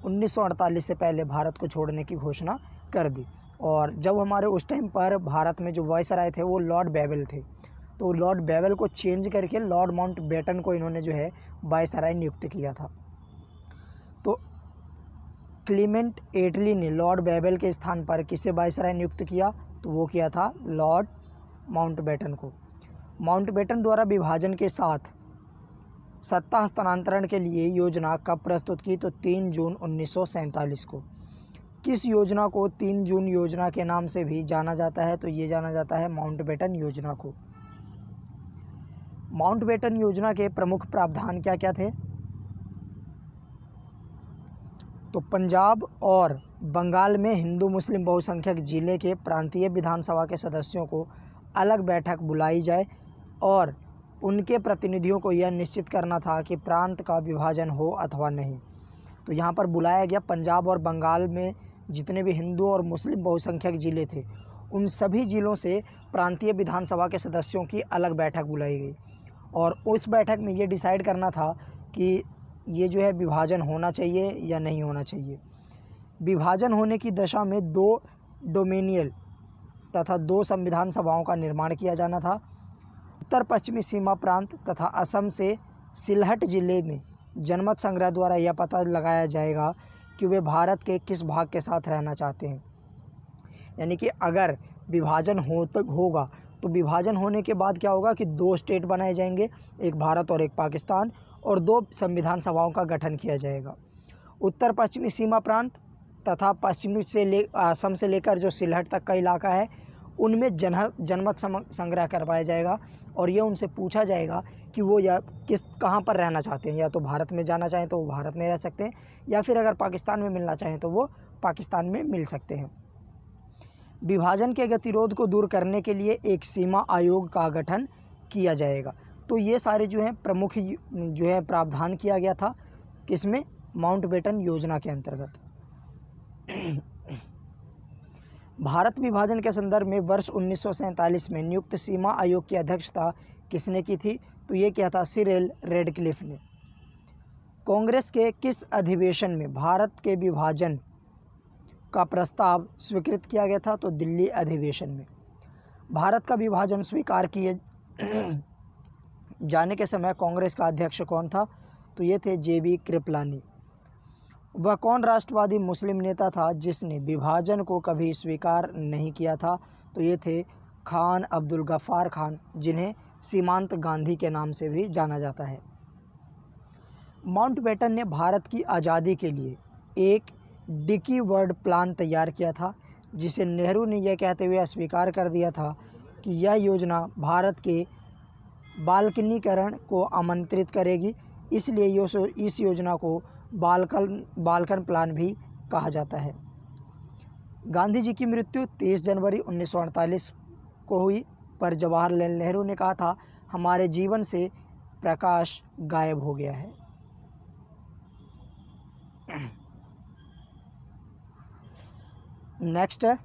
1948 से पहले भारत को छोड़ने की घोषणा कर दी। और जब हमारे उस टाइम पर भारत में जो वायसराय थे वो लॉर्ड बेबल थे, तो लॉर्ड बेबल को चेंज करके लॉर्ड माउंटबेटन को इन्होंने जो है वायसराय नियुक्त किया था। तो क्लीमेंट एटली ने लॉर्ड बेबल के स्थान पर किसे वायसराय नियुक्त किया? तो वो किया था लॉर्ड माउंटबेटन को। माउंटबेटन द्वारा विभाजन के साथ सत्ता हस्तांतरण के लिए योजना कब प्रस्तुत की? तो 3 जून 1947 को। किस योजना को 3 जून योजना के नाम से भी जाना जाता है? तो ये जाना जाता है माउंटबेटन योजना को। माउंटबेटन योजना के प्रमुख प्रावधान क्या क्या थे? तो पंजाब और बंगाल में हिंदू मुस्लिम बहुसंख्यक जिले के प्रांतीय विधानसभा के सदस्यों को अलग बैठक बुलाई जाए और उनके प्रतिनिधियों को यह निश्चित करना था कि प्रांत का विभाजन हो अथवा नहीं। तो यहाँ पर बुलाया गया पंजाब और बंगाल में जितने भी हिंदू और मुस्लिम बहुसंख्यक जिले थे उन सभी जिलों से प्रांतीय विधानसभा के सदस्यों की अलग बैठक बुलाई गई और उस बैठक में ये डिसाइड करना था कि ये जो है विभाजन होना चाहिए या नहीं होना चाहिए। विभाजन होने की दशा में 2 डोमिनियल तथा 2 संविधान सभाओं का निर्माण किया जाना था। उत्तर पश्चिमी सीमा प्रांत तथा असम से सिलहट जिले में जनमत संग्रह द्वारा यह पता लगाया जाएगा कि वे भारत के किस भाग के साथ रहना चाहते हैं। यानी कि अगर विभाजन होगा तो विभाजन होने के बाद क्या होगा कि 2 स्टेट बनाए जाएंगे, एक भारत और एक पाकिस्तान, और 2 संविधान सभाओं का गठन किया जाएगा। उत्तर पश्चिमी सीमा प्रांत तथा पश्चिमी से असम से लेकर जो सिलहट तक का इलाका है उनमें जनमत संग्रह करवाया जाएगा और ये उनसे पूछा जाएगा कि वो या कहाँ पर रहना चाहते हैं। या तो भारत में जाना चाहें तो वो भारत में रह सकते हैं या फिर अगर पाकिस्तान में मिलना चाहें तो वो पाकिस्तान में मिल सकते हैं। विभाजन के गतिरोध को दूर करने के लिए एक सीमा आयोग का गठन किया जाएगा। तो ये सारे जो हैं प्रमुख जो है प्रावधान किया गया था किसमें? माउंटबेटन योजना के अंतर्गत। भारत विभाजन के संदर्भ में वर्ष 1947 में नियुक्त सीमा आयोग की अध्यक्षता किसने की थी? तो ये क्या था? सिरिल रेडक्लिफ ने। कांग्रेस के किस अधिवेशन में भारत के विभाजन का प्रस्ताव स्वीकृत किया गया था? तो दिल्ली अधिवेशन में। भारत का विभाजन स्वीकार किए जाने के समय कांग्रेस का अध्यक्ष कौन था? तो ये थे JB कृपलानी। वह कौन राष्ट्रवादी मुस्लिम नेता था जिसने विभाजन को कभी स्वीकार नहीं किया था? तो ये थे खान अब्दुल गफ्फार खान, जिन्हें सीमांत गांधी के नाम से भी जाना जाता है। माउंटबेटन ने भारत की आज़ादी के लिए एक डिकी वर्ड प्लान तैयार किया था, जिसे नेहरू ने यह कहते हुए अस्वीकार कर दिया था कि यह योजना भारत के बाल्कनीकरण को आमंत्रित करेगी, इसलिए इस योजना को बाल्कन प्लान भी कहा जाता है। गांधी जी की मृत्यु 23 जनवरी 1948 को हुई, पर जवाहरलाल नेहरू ने कहा था, हमारे जीवन से प्रकाश गायब हो गया है। नेक्स्ट है,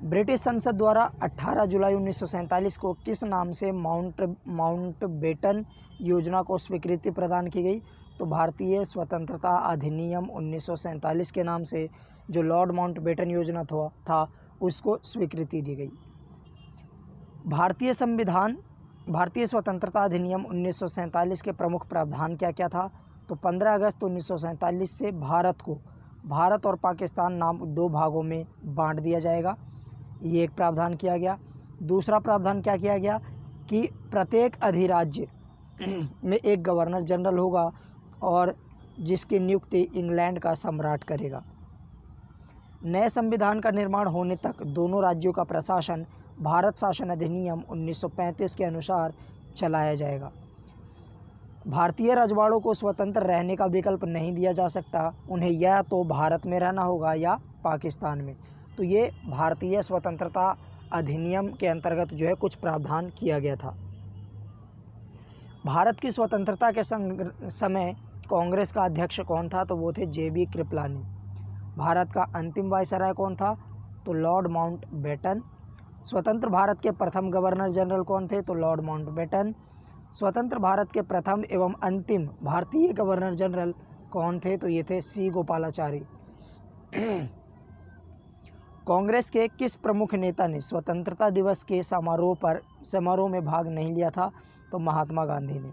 ब्रिटिश संसद द्वारा 18 जुलाई 1947 को किस नाम से माउंटबेटन योजना को स्वीकृति प्रदान की गई? तो भारतीय स्वतंत्रता अधिनियम 1947 के नाम से जो लॉर्ड माउंटबेटन योजना था उसको स्वीकृति दी गई। भारतीय स्वतंत्रता अधिनियम 1947 के प्रमुख प्रावधान क्या क्या था? तो 15 अगस्त 1947 से भारत और पाकिस्तान नाम 2 भागों में बांट दिया जाएगा, ये एक प्रावधान किया गया। दूसरा प्रावधान क्या किया गया कि प्रत्येक अधिराज्य में एक गवर्नर जनरल होगा और जिसकी नियुक्ति इंग्लैंड का सम्राट करेगा। नए संविधान का निर्माण होने तक दोनों राज्यों का प्रशासन भारत शासन अधिनियम 1935 के अनुसार चलाया जाएगा। भारतीय रजवाड़ों को स्वतंत्र रहने का विकल्प नहीं दिया जा सकता, उन्हें या तो भारत में रहना होगा या पाकिस्तान में। तो ये भारतीय स्वतंत्रता अधिनियम के अंतर्गत जो है कुछ प्रावधान किया गया था। भारत की स्वतंत्रता के समय कांग्रेस का अध्यक्ष कौन था? तो वो थे JB कृपलानी। भारत का अंतिम वायसराय कौन था? तो लॉर्ड माउंटबेटन। स्वतंत्र भारत के प्रथम गवर्नर जनरल कौन थे? तो लॉर्ड माउंटबेटन। स्वतंत्र भारत के प्रथम एवं अंतिम भारतीय गवर्नर जनरल कौन थे? तो ये थे C गोपालाचारी। कांग्रेस के किस प्रमुख नेता ने स्वतंत्रता दिवस के समारोह में भाग नहीं लिया था? तो महात्मा गांधी ने।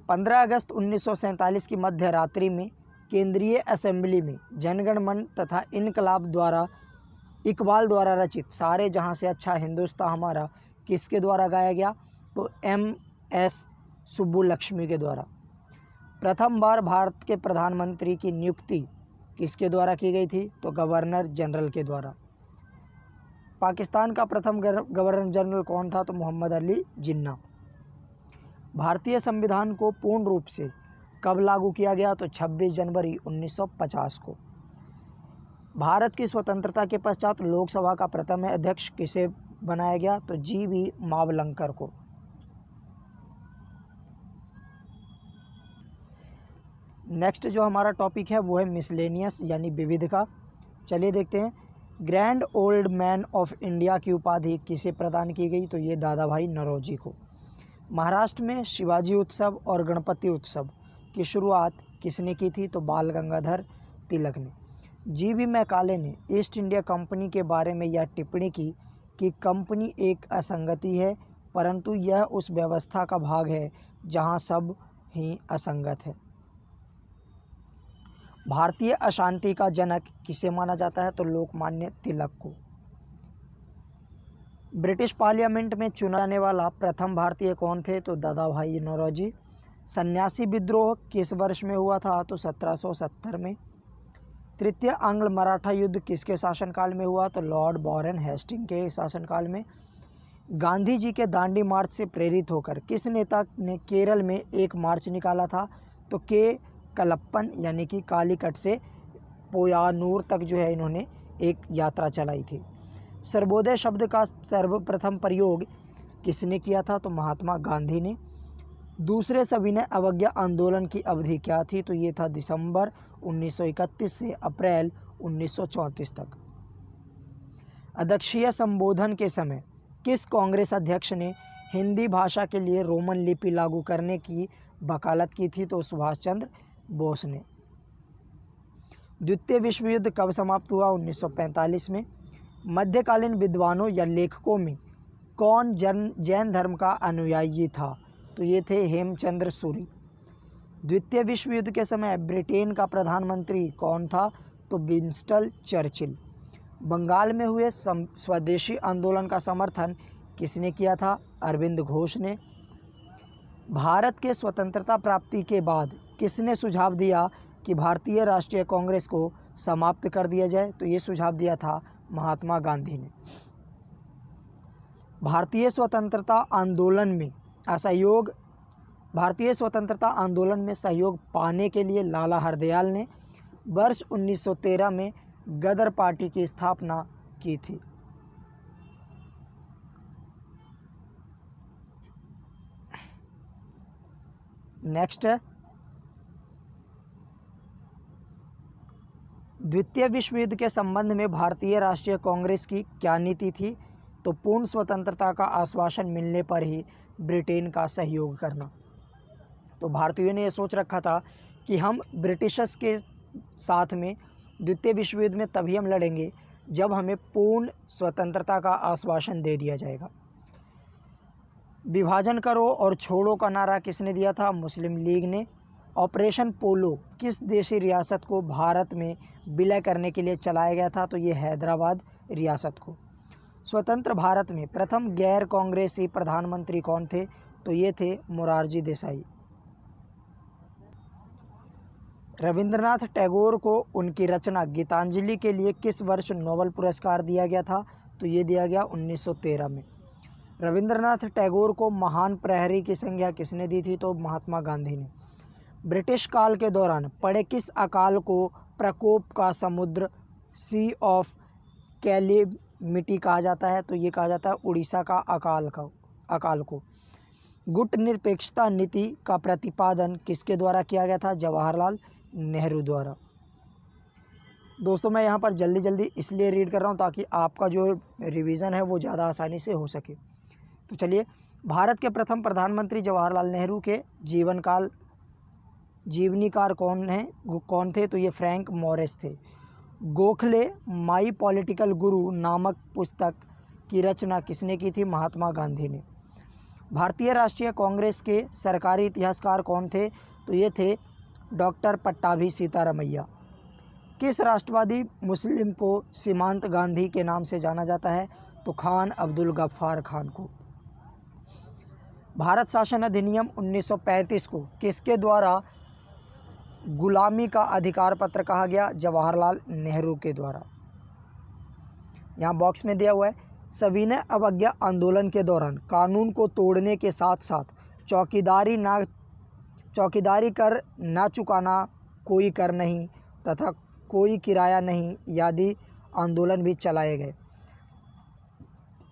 15 अगस्त 1947 की मध्य रात्रि में केंद्रीय असेंबली में जनगण मन तथा इकबाल द्वारा रचित सारे जहां से अच्छा हिंदुस्तान हमारा किसके द्वारा गाया गया? तो MS सुब्बुलक्ष्मी के द्वारा। प्रथम बार भारत के प्रधानमंत्री की नियुक्ति किसके द्वारा की गई थी? तो गवर्नर जनरल के द्वारा। पाकिस्तान का प्रथम गवर्नर जनरल कौन था? तो मोहम्मद अली जिन्ना। भारतीय संविधान को पूर्ण रूप से कब लागू किया गया? तो 26 जनवरी 1950 को। भारत की स्वतंत्रता के पश्चात लोकसभा का प्रथम अध्यक्ष किसे बनाया गया? तो GB मावलंकर को। नेक्स्ट जो हमारा टॉपिक है वो है मिसलेनियस यानी विविध का। चलिए देखते हैं। Grand old man of India की उपाधि किसे प्रदान की गई? तो ये दादा भाई नौरोजी को। महाराष्ट्र में शिवाजी उत्सव और गणपति उत्सव की शुरुआत किसने की थी? तो बाल गंगाधर तिलक ने। GB मैकाले ने ईस्ट इंडिया कंपनी के बारे में यह टिप्पणी की कि कंपनी एक असंगति है, परंतु यह उस व्यवस्था का भाग है जहां सब ही असंगत है। भारतीय अशांति का जनक किसे माना जाता है? तो लोकमान्य तिलक को। ब्रिटिश पार्लियामेंट में चुना जाने वाला प्रथम भारतीय कौन थे? तो दादा भाई नौरोजी। सन्यासी विद्रोह किस वर्ष में हुआ था? तो 1770 में। तृतीय आंग्ल मराठा युद्ध किसके शासनकाल में हुआ? तो लॉर्ड वारेन हेस्टिंग के शासनकाल में। गांधी जी के दांडी मार्च से प्रेरित होकर किस नेता ने केरल में एक मार्च निकाला था? तो के कलप्पन यानी कि कालीकट से पोयानूर तक जो है इन्होंने एक यात्रा चलाई थी। सर्वोदय शब्द का सर्वप्रथम प्रयोग किसने किया था? तो महात्मा गांधी ने। दूसरे सविनय अवज्ञा आंदोलन की अवधि क्या थी? तो ये था दिसंबर 1931 से अप्रैल 1934 तक। अध्यक्षीय संबोधन के समय किस कांग्रेस अध्यक्ष ने हिंदी भाषा के लिए रोमन लिपि लागू करने की वकालत की थी? तो सुभाष चंद्र बोस ने। द्वितीय विश्व युद्ध कब समाप्त हुआ? 1945 में। मध्यकालीन विद्वानों या लेखकों में कौन जैन धर्म का अनुयायी था? तो ये थे हेमचंद्र सूरी। द्वितीय विश्व युद्ध के समय ब्रिटेन का प्रधानमंत्री कौन था? तो विंस्टन चर्चिल। बंगाल में हुए स्वदेशी आंदोलन का समर्थन किसने किया था? अरविंद घोष ने। भारत के स्वतंत्रता प्राप्ति के बाद किसने सुझाव दिया कि भारतीय राष्ट्रीय कांग्रेस को समाप्त कर दिया जाए? तो ये सुझाव दिया था महात्मा गांधी ने। भारतीय स्वतंत्रता आंदोलन में सहयोग पाने के लिए लाला हरदयाल ने वर्ष 1913 में गदर पार्टी की स्थापना की थी। नेक्स्ट है, द्वितीय विश्व युद्ध के संबंध में भारतीय राष्ट्रीय कांग्रेस की क्या नीति थी? तो पूर्ण स्वतंत्रता का आश्वासन मिलने पर ही ब्रिटेन का सहयोग करना। तो भारतीयों ने यह सोच रखा था कि हम ब्रिटिशर्स के साथ में द्वितीय विश्व युद्ध में तभी हम लड़ेंगे जब हमें पूर्ण स्वतंत्रता का आश्वासन दे दिया जाएगा। विभाजन करो और छोड़ो का नारा किसने दिया था? मुस्लिम लीग ने। ऑपरेशन पोलो किस देशी रियासत को भारत में विलय करने के लिए चलाया गया था? तो ये हैदराबाद रियासत को। स्वतंत्र भारत में प्रथम गैर कांग्रेसी प्रधानमंत्री कौन थे? तो ये थे मोरारजी देसाई। रविंद्रनाथ टैगोर को उनकी रचना गीतांजलि के लिए किस वर्ष नोबेल पुरस्कार दिया गया था? तो ये दिया गया 1913 में। रविंद्रनाथ टैगोर को महान प्रहरी की संज्ञा किसने दी थी? तो महात्मा गांधी ने। ब्रिटिश काल के दौरान पड़े किस अकाल को प्रकोप का समुद्र, सी ऑफ कैलेमिटी कहा जाता है? तो ये कहा जाता है उड़ीसा का अकाल को। गुट निरपेक्षता नीति का प्रतिपादन किसके द्वारा किया गया था? जवाहरलाल नेहरू द्वारा। दोस्तों मैं यहाँ पर जल्दी जल्दी इसलिए रीड कर रहा हूँ ताकि आपका जो रिवीजन है वो ज़्यादा आसानी से हो सके। तो चलिए, भारत के प्रथम प्रधानमंत्री जवाहरलाल नेहरू के जीवनीकार कौन थे? तो ये फ्रैंक मॉरिस थे। गोखले माई पॉलिटिकल गुरु नामक पुस्तक की रचना किसने की थी? महात्मा गांधी ने। भारतीय राष्ट्रीय कांग्रेस के सरकारी इतिहासकार कौन थे? तो ये थे डॉक्टर पट्टाभी सीतारामैया। किस राष्ट्रवादी मुस्लिम को सीमांत गांधी के नाम से जाना जाता है? तो खान अब्दुल गफ्फार खान को। भारत शासन अधिनियम 1935 को किसके द्वारा गुलामी का अधिकार पत्र कहा गया? जवाहरलाल नेहरू के द्वारा। यहाँ बॉक्स में दिया हुआ है, सविनय अवज्ञा आंदोलन के दौरान कानून को तोड़ने के साथ साथ चौकीदारी कर ना चुकाना, कोई कर नहीं तथा कोई किराया नहीं आदि आंदोलन भी चलाए गए।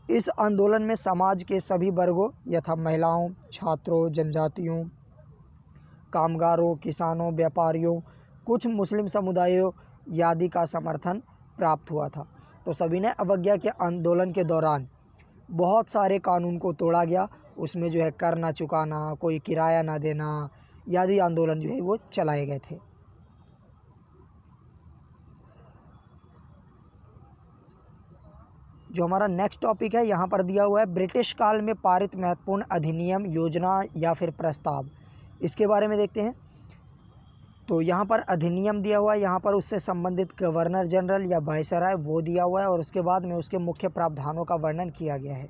इस आंदोलन में समाज के सभी वर्गों यथा महिलाओं, छात्रों, जनजातियों, कामगारों, किसानों, व्यापारियों, कुछ मुस्लिम समुदायों आदि का समर्थन प्राप्त हुआ था। तो सविनय अवज्ञा के आंदोलन के दौरान बहुत सारे कानून को तोड़ा गया। उसमें जो है कर ना चुकाना, कोई किराया ना देना आदि आंदोलन जो है वो चलाए गए थे। जो हमारा नेक्स्ट टॉपिक है यहाँ पर दिया हुआ है, ब्रिटिश काल में पारित महत्वपूर्ण अधिनियम, योजना या फिर प्रस्ताव। इसके बारे में देखते हैं। तो यहाँ पर अधिनियम दिया हुआ है, यहाँ पर उससे संबंधित गवर्नर जनरल या वायसराय वो दिया हुआ है और उसके बाद में उसके मुख्य प्रावधानों का वर्णन किया गया है।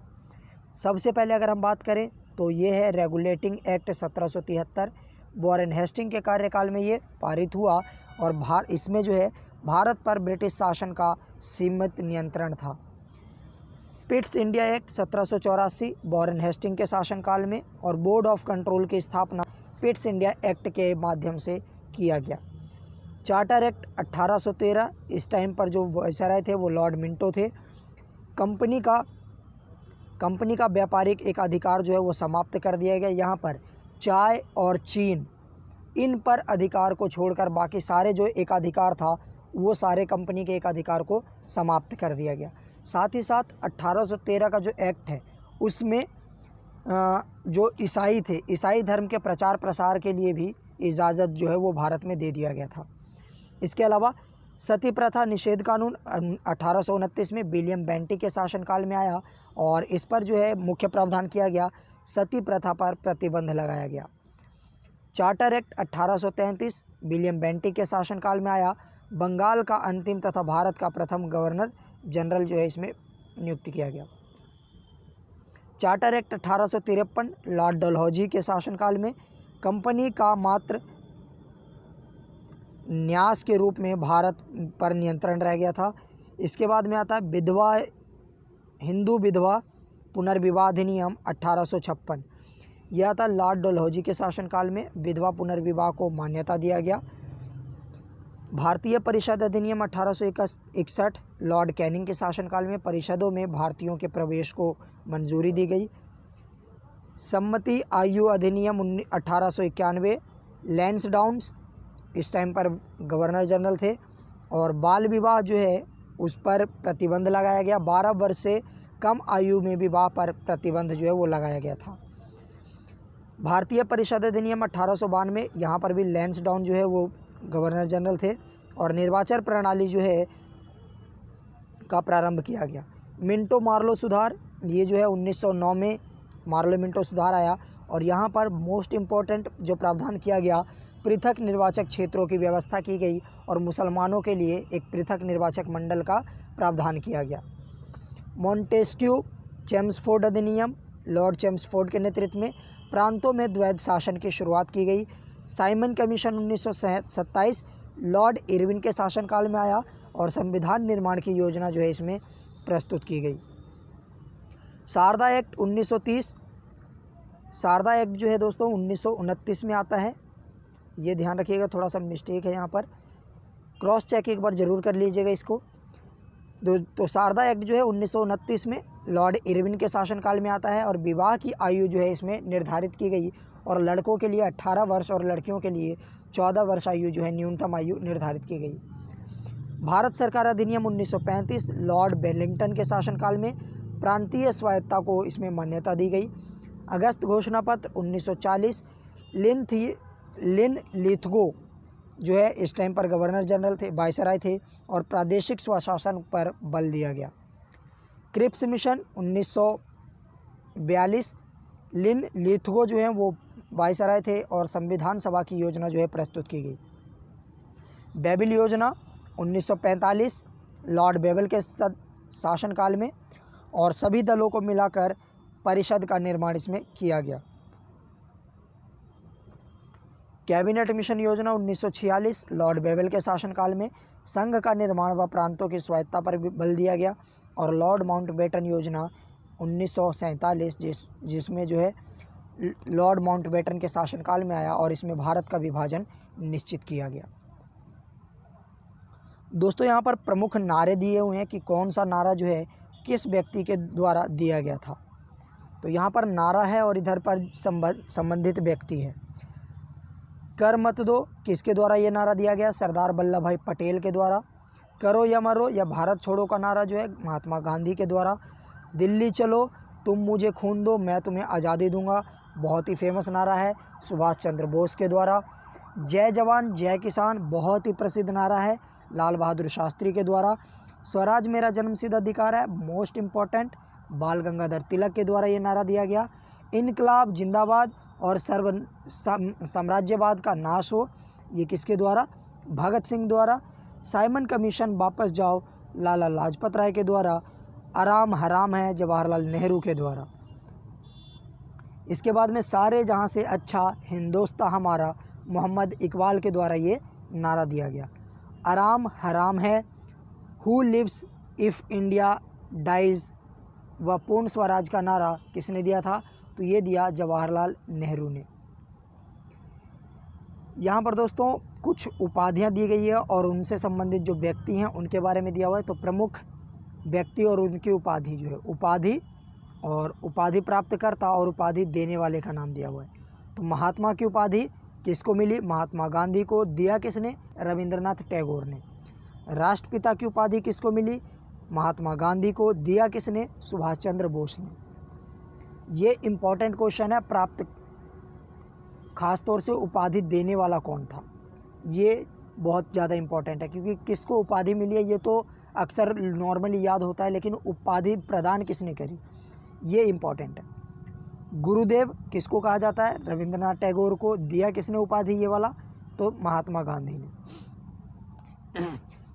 सबसे पहले अगर हम बात करें तो ये है रेगुलेटिंग एक्ट 1773। वॉरेन हेस्टिंग के कार्यकाल में ये पारित हुआ और इसमें जो है भारत पर ब्रिटिश शासन का सीमित नियंत्रण था। Pitt's India Act 1784 Warren Hastings के शासनकाल में और बोर्ड ऑफ कंट्रोल की स्थापना पिट्स इंडिया एक्ट के माध्यम से किया गया। चार्टर एक्ट 1813, इस टाइम पर जो वायसराय थे वो लॉर्ड मिंटो थे। कंपनी का व्यापारिक एक अधिकार जो है वो समाप्त कर दिया गया। यहाँ पर चाय और चीन इन पर अधिकार को छोड़कर बाकी सारे जो एकाधिकार था वो सारे कंपनी के एकाधिकार को समाप्त कर दिया गया। साथ ही साथ 1813 का जो एक्ट है उसमें जो ईसाई थे, ईसाई धर्म के प्रचार प्रसार के लिए भी इजाज़त जो है वो भारत में दे दिया गया था। इसके अलावा सती प्रथा निषेध कानून 1829 में विलियम बेंटिक के शासनकाल में आया और इस पर जो है मुख्य प्रावधान किया गया, सती प्रथा पर प्रतिबंध लगाया गया। चार्टर एक्ट 1833 विलियम बेंटिक के शासनकाल में आया। बंगाल का अंतिम तथा भारत का प्रथम गवर्नर जनरल जो है इसमें नियुक्त किया गया। चार्टर एक्ट 1853 लॉर्ड डलहौजी के शासनकाल में कंपनी का मात्र न्यास के रूप में भारत पर नियंत्रण रह गया था। इसके बाद में आता है हिंदू विधवा पुनर्विवाह अधिनियम 1856। यह था लॉर्ड डलहौजी के शासनकाल में विधवा पुनर्विवाह को मान्यता दिया गया। भारतीय परिषद अधिनियम 1861 लॉर्ड कैनिंग के शासनकाल में परिषदों में भारतीयों के प्रवेश को मंजूरी दी गई। सम्मति आयु अधिनियम 1891 लैंसडाउन्स इस टाइम पर गवर्नर जनरल थे, और बाल विवाह जो है उस पर प्रतिबंध लगाया गया। 12 वर्ष से कम आयु में विवाह पर प्रतिबंध जो है वो लगाया गया था। भारतीय परिषद अधिनियम 1892, यहाँ पर भी लैंसडाउन जो है वो गवर्नर जनरल थे, और निर्वाचन प्रणाली जो है का प्रारंभ किया गया। मिंटो मार्लो सुधार, ये जो है 1909 में मार्लो मिंटो सुधार आया, और यहाँ पर मोस्ट इम्पोर्टेंट जो प्रावधान किया गया, पृथक निर्वाचक क्षेत्रों की व्यवस्था की गई और मुसलमानों के लिए एक पृथक निर्वाचक मंडल का प्रावधान किया गया। मॉन्टेस्क्यू चेम्सफोर्ड अधिनियम लॉर्ड चेम्सफोर्ड के नेतृत्व में प्रांतों में द्वैध शासन की शुरुआत की गई। साइमन कमीशन 1927 लॉर्ड इरविन के शासनकाल में आया, और संविधान निर्माण की योजना जो है इसमें प्रस्तुत की गई। शारदा एक्ट 1930, शारदा एक्ट जो है दोस्तों 1929 में आता है। ये ध्यान रखिएगा, थोड़ा सा मिस्टेक है यहाँ पर, क्रॉस चेक एक बार ज़रूर कर लीजिएगा इसको। तो शारदा एक्ट जो है 1929 में लॉर्ड इरविन के शासनकाल में आता है, और विवाह की आयु जो है इसमें निर्धारित की गई, और लड़कों के लिए 18 वर्ष और लड़कियों के लिए 14 वर्ष आयु जो है न्यूनतम आयु निर्धारित की गई। भारत सरकार अधिनियम 1935 लॉर्ड वेलिंगटन के शासनकाल में प्रांतीय स्वायत्तता को इसमें मान्यता दी गई। अगस्त घोषणा पत्र 1940 लिन लिथगो जो है इस टाइम पर गवर्नर जनरल थे, वायसराय थे, और प्रादेशिक स्वशासन पर बल दिया गया। क्रिप्स मिशन 1942 लिन लिथगो जो है वो वायसराय थे, और संविधान सभा की योजना जो है प्रस्तुत की गई। बेबिल योजना 1945 लॉर्ड बेबल के शासनकाल में, और सभी दलों को मिलाकर परिषद का निर्माण इसमें किया गया। कैबिनेट मिशन योजना 1946 लॉर्ड बेबल के शासनकाल में संघ का निर्माण व प्रांतों की स्वायत्तता पर बल दिया गया। और लॉर्ड माउंटबेटन योजना 1947 जिसमें जो है लॉर्ड माउंटबेटन के शासनकाल में आया, और इसमें भारत का विभाजन निश्चित किया गया। दोस्तों यहाँ पर प्रमुख नारे दिए हुए हैं कि कौन सा नारा जो है किस व्यक्ति के द्वारा दिया गया था। तो यहाँ पर नारा है और इधर पर संबंधित व्यक्ति है। कर मत दो, किसके द्वारा ये नारा दिया गया? सरदार वल्लभ भाई पटेल के द्वारा। करो या मरो या भारत छोड़ो का नारा जो है महात्मा गांधी के द्वारा। दिल्ली चलो, तुम मुझे खून दो मैं तुम्हें आज़ादी दूंगा, बहुत ही फेमस नारा है, सुभाष चंद्र बोस के द्वारा। जय जवान जय किसान, बहुत ही प्रसिद्ध नारा है, लाल बहादुर शास्त्री के द्वारा। स्वराज मेरा जन्मसिद्ध अधिकार है, मोस्ट इम्पॉर्टेंट, बाल गंगाधर तिलक के द्वारा ये नारा दिया गया। इनकलाब जिंदाबाद और साम्राज्यवाद का नाश हो, ये किसके द्वारा? भगत सिंह द्वारा। साइमन कमीशन वापस जाओ, लाला लाजपत राय के द्वारा। आराम हराम है, जवाहरलाल नेहरू के द्वारा। इसके बाद में सारे जहाँ से अच्छा हिंदुस्तान हमारा, मोहम्मद इकबाल के द्वारा ये नारा दिया गया। आराम हराम है, who lives if India dies व पूर्ण स्वराज का नारा किसने दिया था? तो ये दिया जवाहरलाल नेहरू ने। यहाँ पर दोस्तों कुछ उपाधियाँ दी गई है और उनसे संबंधित जो व्यक्ति हैं उनके बारे में दिया हुआ है। तो प्रमुख व्यक्ति और उनकी उपाधि जो है, उपाधि और उपाधि प्राप्तकर्ता और उपाधि देने वाले का नाम दिया हुआ है। तो महात्मा की उपाधि किसको मिली? महात्मा गांधी को। दिया किसने? रविंद्रनाथ टैगोर ने। राष्ट्रपिता की उपाधि किसको मिली? महात्मा गांधी को। दिया किसने? सुभाष चंद्र बोस ने। ये इम्पॉर्टेंट क्वेश्चन है, प्राप्त खास तौर से उपाधि देने वाला कौन था, ये बहुत ज़्यादा इम्पॉर्टेंट है, क्योंकि किसको उपाधि मिली है ये तो अक्सर नॉर्मली याद होता है, लेकिन उपाधि प्रदान किसने करी ये इम्पॉर्टेंट है। गुरुदेव किसको कहा जाता है? रविंद्रनाथ टैगोर को। दिया किसने उपाधि ये वाला? तो महात्मा गांधी ने।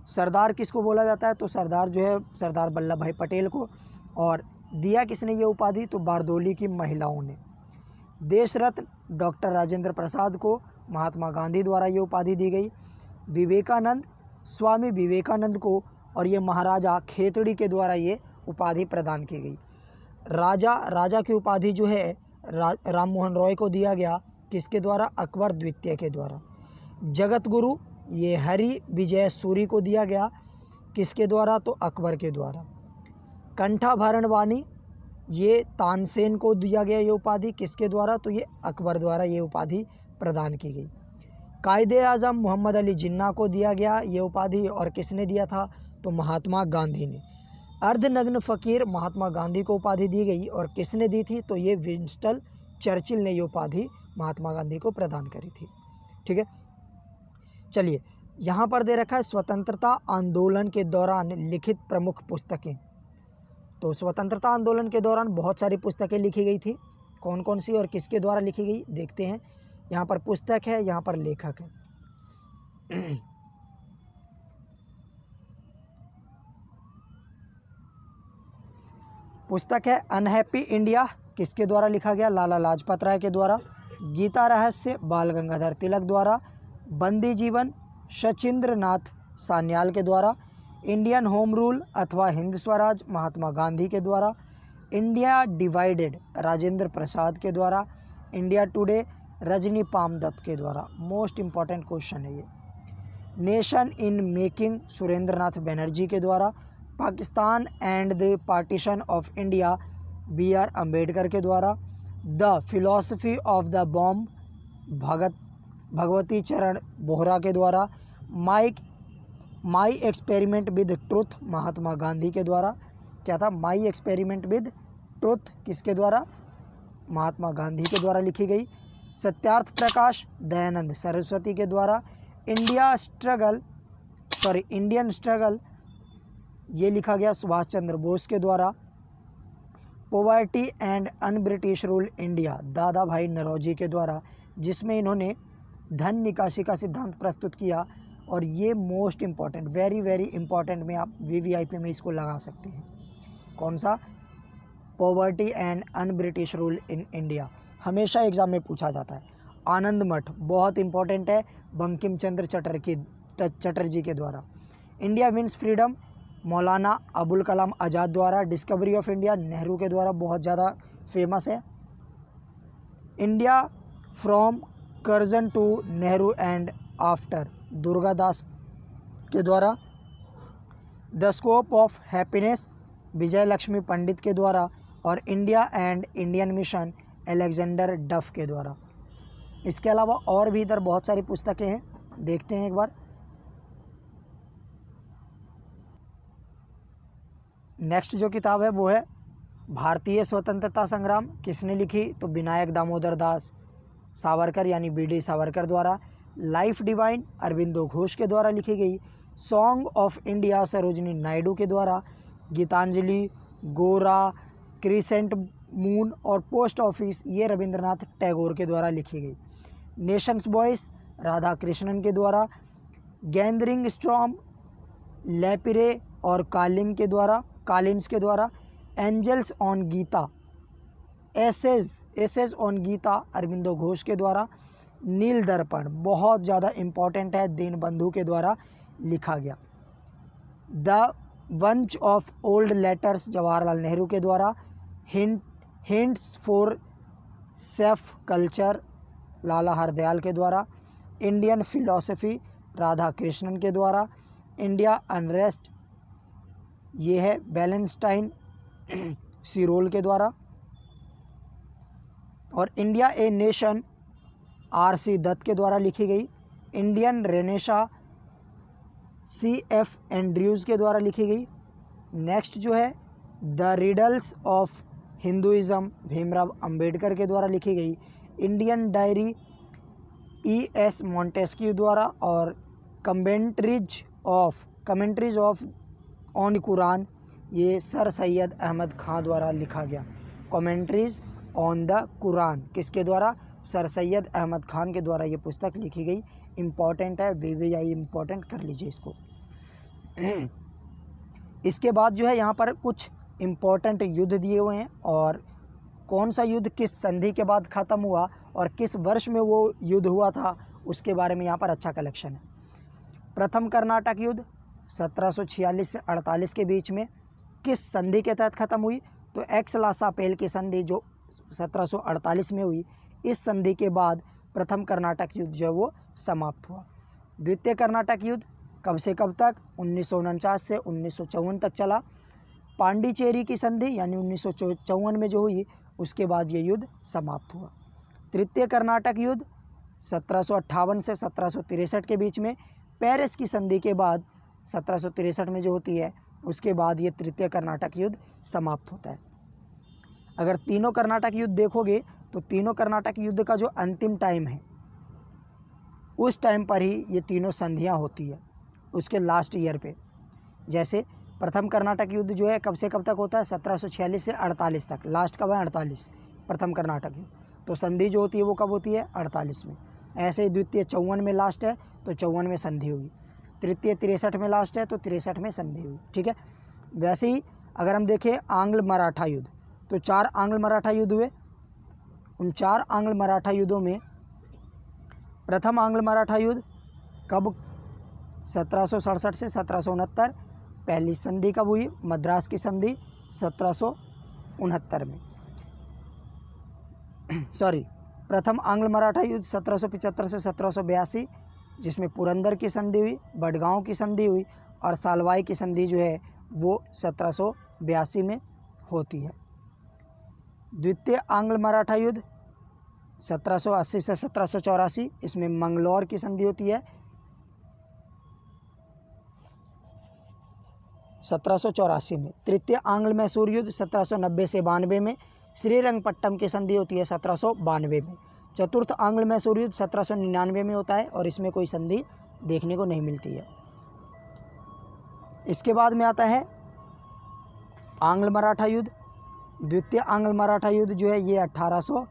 सरदार किसको बोला जाता है? तो सरदार जो है सरदार वल्लभ भाई पटेल को। और दिया किसने ये उपाधि? तो बारदोली की महिलाओं ने। देश रत्न डॉक्टर राजेंद्र प्रसाद को महात्मा गांधी द्वारा ये उपाधि दी गई। विवेकानंद, स्वामी विवेकानंद को और ये महाराजा खेतड़ी के द्वारा ये उपाधि प्रदान की गई। राजा की उपाधि जो है राम मोहन रॉय को दिया गया, किसके द्वारा? अकबर द्वितीय के द्वारा। जगत गुरु ये हरि विजय सूरी को दिया गया, किसके द्वारा? तो अकबर के द्वारा। कंठाभरण वाणी ये तानसेन को दिया गया ये उपाधि, किसके द्वारा? तो ये अकबर द्वारा ये उपाधि प्रदान की गई। कायदे आज़म मोहम्मद अली जिन्ना को दिया गया ये उपाधि, और किसने दिया था? तो महात्मा गांधी ने। अर्धनग्न फ़कीर महात्मा गांधी को उपाधि दी गई, और किसने दी थी? तो ये विंस्टन चर्चिल ने ये उपाधि महात्मा गांधी को प्रदान करी थी। ठीक है, चलिए यहाँ पर दे रखा है स्वतंत्रता आंदोलन के दौरान लिखित प्रमुख पुस्तकें। तो स्वतंत्रता आंदोलन के दौरान बहुत सारी पुस्तकें लिखी गई थी, कौन कौन सी और किसके द्वारा लिखी गई देखते हैं। यहाँ पर पुस्तक है, यहाँ पर लेखक है। पुस्तक है अनहैप्पी इंडिया, किसके द्वारा लिखा गया? लाला लाजपत राय के द्वारा। गीता रहस्य बाल गंगाधर तिलक द्वारा। बंदी जीवन शचीन्द्र नाथ सान्याल के द्वारा। इंडियन होम रूल अथवा हिंद स्वराज महात्मा गांधी के द्वारा। इंडिया डिवाइडेड राजेंद्र प्रसाद के द्वारा। इंडिया टुडे रजनी पामदत्त के द्वारा। मोस्ट इम्पॉर्टेंट क्वेश्चन है ये। नेशन इन मेकिंग सुरेंद्र नाथ बनर्जी के द्वारा। Pakistan and the partition of India B.R. Ambedkar के द्वारा। The philosophy of the bomb Bhagwati चरण बोहरा के द्वारा। My experiment with truth Mahatma Gandhi के द्वारा। क्या था? माई एक्सपेरिमेंट विद ट्रुथ किसके द्वारा? महात्मा गांधी के द्वारा लिखी गई। सत्यार्थ प्रकाश दयानंद सरस्वती के द्वारा। इंडियन स्ट्रगल ये लिखा गया सुभाष चंद्र बोस के द्वारा। Poverty and un British rule India दादा भाई नौरोजी के द्वारा, जिसमें इन्होंने धन निकासी का सिद्धांत प्रस्तुत किया। और ये most important, very very important में आप VVIP में इसको लगा सकते हैं। कौन सा? Poverty and un British rule in India, हमेशा एग्जाम में पूछा जाता है। आनंद मठ बहुत इंपॉर्टेंट है, बंकिम चंद्र चटर्जी के द्वारा। India wins freedom Maulana Abul Kalam Azad द्वारा। डिस्कवरी ऑफ इंडिया नेहरू के द्वारा, बहुत ज़्यादा फेमस है। India from Curzon to Nehru and after Durga Das के द्वारा। The scope of happiness Vijay Lakshmi Pandit के द्वारा। और India and Indian mission Alexander Duff के द्वारा। इसके अलावा और भी इधर बहुत सारी पुस्तकें हैं, देखते हैं एक बार। नेक्स्ट जो किताब है वो है भारतीय स्वतंत्रता संग्राम, किसने लिखी? तो विनायक दामोदर दास सावरकर यानी BD सावरकर द्वारा। लाइफ डिवाइन अरविंदो घोष के द्वारा लिखी गई। Song of India Sarojini Naidu के द्वारा। गीतांजलि, गोरा, क्रिसेंट मून और पोस्ट ऑफिस ये रविंद्रनाथ टैगोर के द्वारा लिखी गई। नेशंस बॉयस राधा कृष्णन के द्वारा। गैंदरिंग स्टॉर्म लेपिरे और कॉलिंस के द्वारा। Angels on Gita essays on Gita Aurobindo Ghosh के द्वारा। नील दर्पण बहुत ज़्यादा इम्पॉर्टेंट है, दीनबंधु के द्वारा लिखा गया। The bunch of old letters Jawaharlal Nehru के द्वारा। हिंट्स फॉर सेफ कल्चर लाला हरदयाल के द्वारा। इंडियन फिलॉसफी राधा कृष्णन के द्वारा। इंडिया अनरेस्ट ये है बैलेंस्टाइन सिरोल के द्वारा। और India a nation RC Dutt के द्वारा लिखी गई। इंडियन रेनेसा CF एंड्रयूज़ के द्वारा लिखी गई। नेक्स्ट जो है the riddles of Hinduism Bhimrao Ambedkar के द्वारा लिखी गई। इंडियन डायरी ES मॉन्टेस्क्यू द्वारा। और कमेंट्रीज ऑफ ऑन कुरान ये सर सैयद अहमद खां द्वारा लिखा गया। कमेंट्रीज ऑन द कुरान किसके द्वारा? सर सैयद अहमद खान के द्वारा ये पुस्तक लिखी गई। इम्पॉर्टेंट है, VVI इम्पॉर्टेंट कर लीजिए इसको। इसके बाद जो है यहाँ पर कुछ इम्पोर्टेंट युद्ध दिए हुए हैं और कौन सा युद्ध किस संधि के बाद ख़त्म हुआ और किस वर्ष में वो युद्ध हुआ था उसके बारे में यहाँ पर अच्छा कलेक्शन है। प्रथम कर्नाटक युद्ध 1746 से 48 के बीच में किस संधि के तहत ख़त्म हुई? तो एक्स-ला-सा-पेल की संधि जो 1748 में हुई, इस संधि के बाद प्रथम कर्नाटक युद्ध जो है वो समाप्त हुआ। द्वितीय कर्नाटक युद्ध कब से कब तक? 1949 से 1954 तक चला। पांडिचेरी की संधि यानी 1954 में जो हुई उसके बाद ये युद्ध समाप्त हुआ। तृतीय कर्नाटक युद्ध 1758 से 1763 के बीच में, पेरिस की संधि के बाद 1763 में जो होती है उसके बाद ये तृतीय कर्नाटक युद्ध समाप्त होता है। अगर तीनों कर्नाटक युद्ध देखोगे तो तीनों कर्नाटक युद्ध का जो अंतिम टाइम है उस टाइम पर ही ये तीनों संधियां होती है, उसके लास्ट ईयर पे। जैसे प्रथम कर्नाटक युद्ध जो है कब से कब तक होता है? 1746 से 48 तक। लास्ट कब है? 48, प्रथम कर्नाटक युद्ध। तो संधि जो होती है वो कब होती है? 48 में। ऐसे ही द्वितीय 54 में लास्ट है तो 54 में संधि हुई। तृतीय 63 में लास्ट है तो 63 में संधि हुई। ठीक है। वैसे ही अगर हम देखें आंग्ल मराठा युद्ध, तो 4 आंग्ल मराठा युद्ध हुए। उन 4 आंग्ल मराठा युद्धों में प्रथम आंग्ल मराठा युद्ध कब? 1767 से 1769। पहली संधि कब हुई? मद्रास की संधि 1769 में। प्रथम आंग्ल मराठा युद्ध 1775 से 1782, जिसमें पुरंदर की संधि हुई, बडगांव की संधि हुई और सालवाई की संधि जो है वो 1782 में होती है। द्वितीय आंग्ल मराठा युद्ध 1780 से 1784, इसमें मंगलौर की संधि होती है 1784 में। तृतीय आंग्ल मैसूर युद्ध 1790 से 92 में। श्रीरंगपट्टम की संधि होती है 1792 में। चतुर्थ आंग्ल मैसूर युद्ध 1799 में होता है और इसमें कोई संधि देखने को नहीं मिलती है। इसके बाद में आता है आंग्ल मराठा युद्ध। द्वितीय आंग्ल मराठा युद्ध जो है ये 1800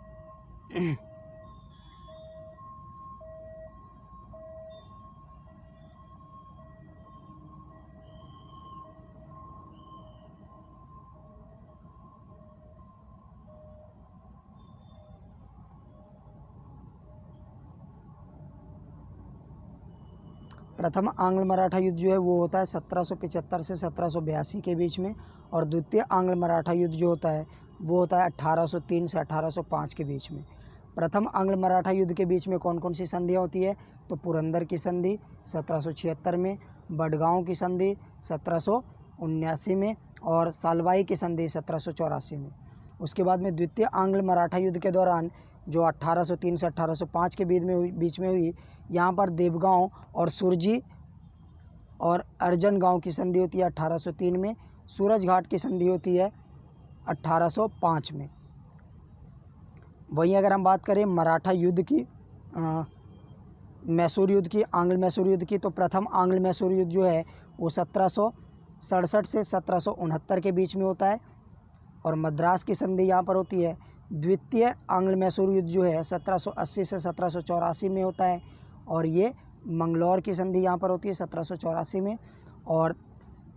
प्रथम आंग्ल मराठा युद्ध जो है वो होता है 1775 से 1782 के बीच में और द्वितीय आंग्ल मराठा युद्ध जो होता है वो होता है 1803 से 1805 के बीच में। प्रथम आंग्ल मराठा युद्ध के बीच में कौन कौन सी संधियाँ होती है? तो पुरंदर की संधि 1776 में, बडगांव की संधि 1779 में और सालवाई की संधि 1784 में। उसके बाद में द्वितीय आंग्ल मराठा युद्ध के दौरान जो 1803 से 1805 के बीच में हुई, यहाँ पर देवगांव और सुरजी और अर्जन गांव की संधि होती है 1803 में। सूरज घाट की संधि होती है 1805 में। वहीं अगर हम बात करें मराठा युद्ध की, मैसूर युद्ध की, आंग्ल मैसूर युद्ध की, तो प्रथम आंग्ल मैसूर युद्ध जो है वो 1767 से 1769 के बीच में होता है और मद्रास की संधि यहाँ पर होती है। द्वितीय आंग्ल मैसूर युद्ध जो है 1780 से 1784 में होता है और ये मंगलौर की संधि यहाँ पर होती है 1784 में। और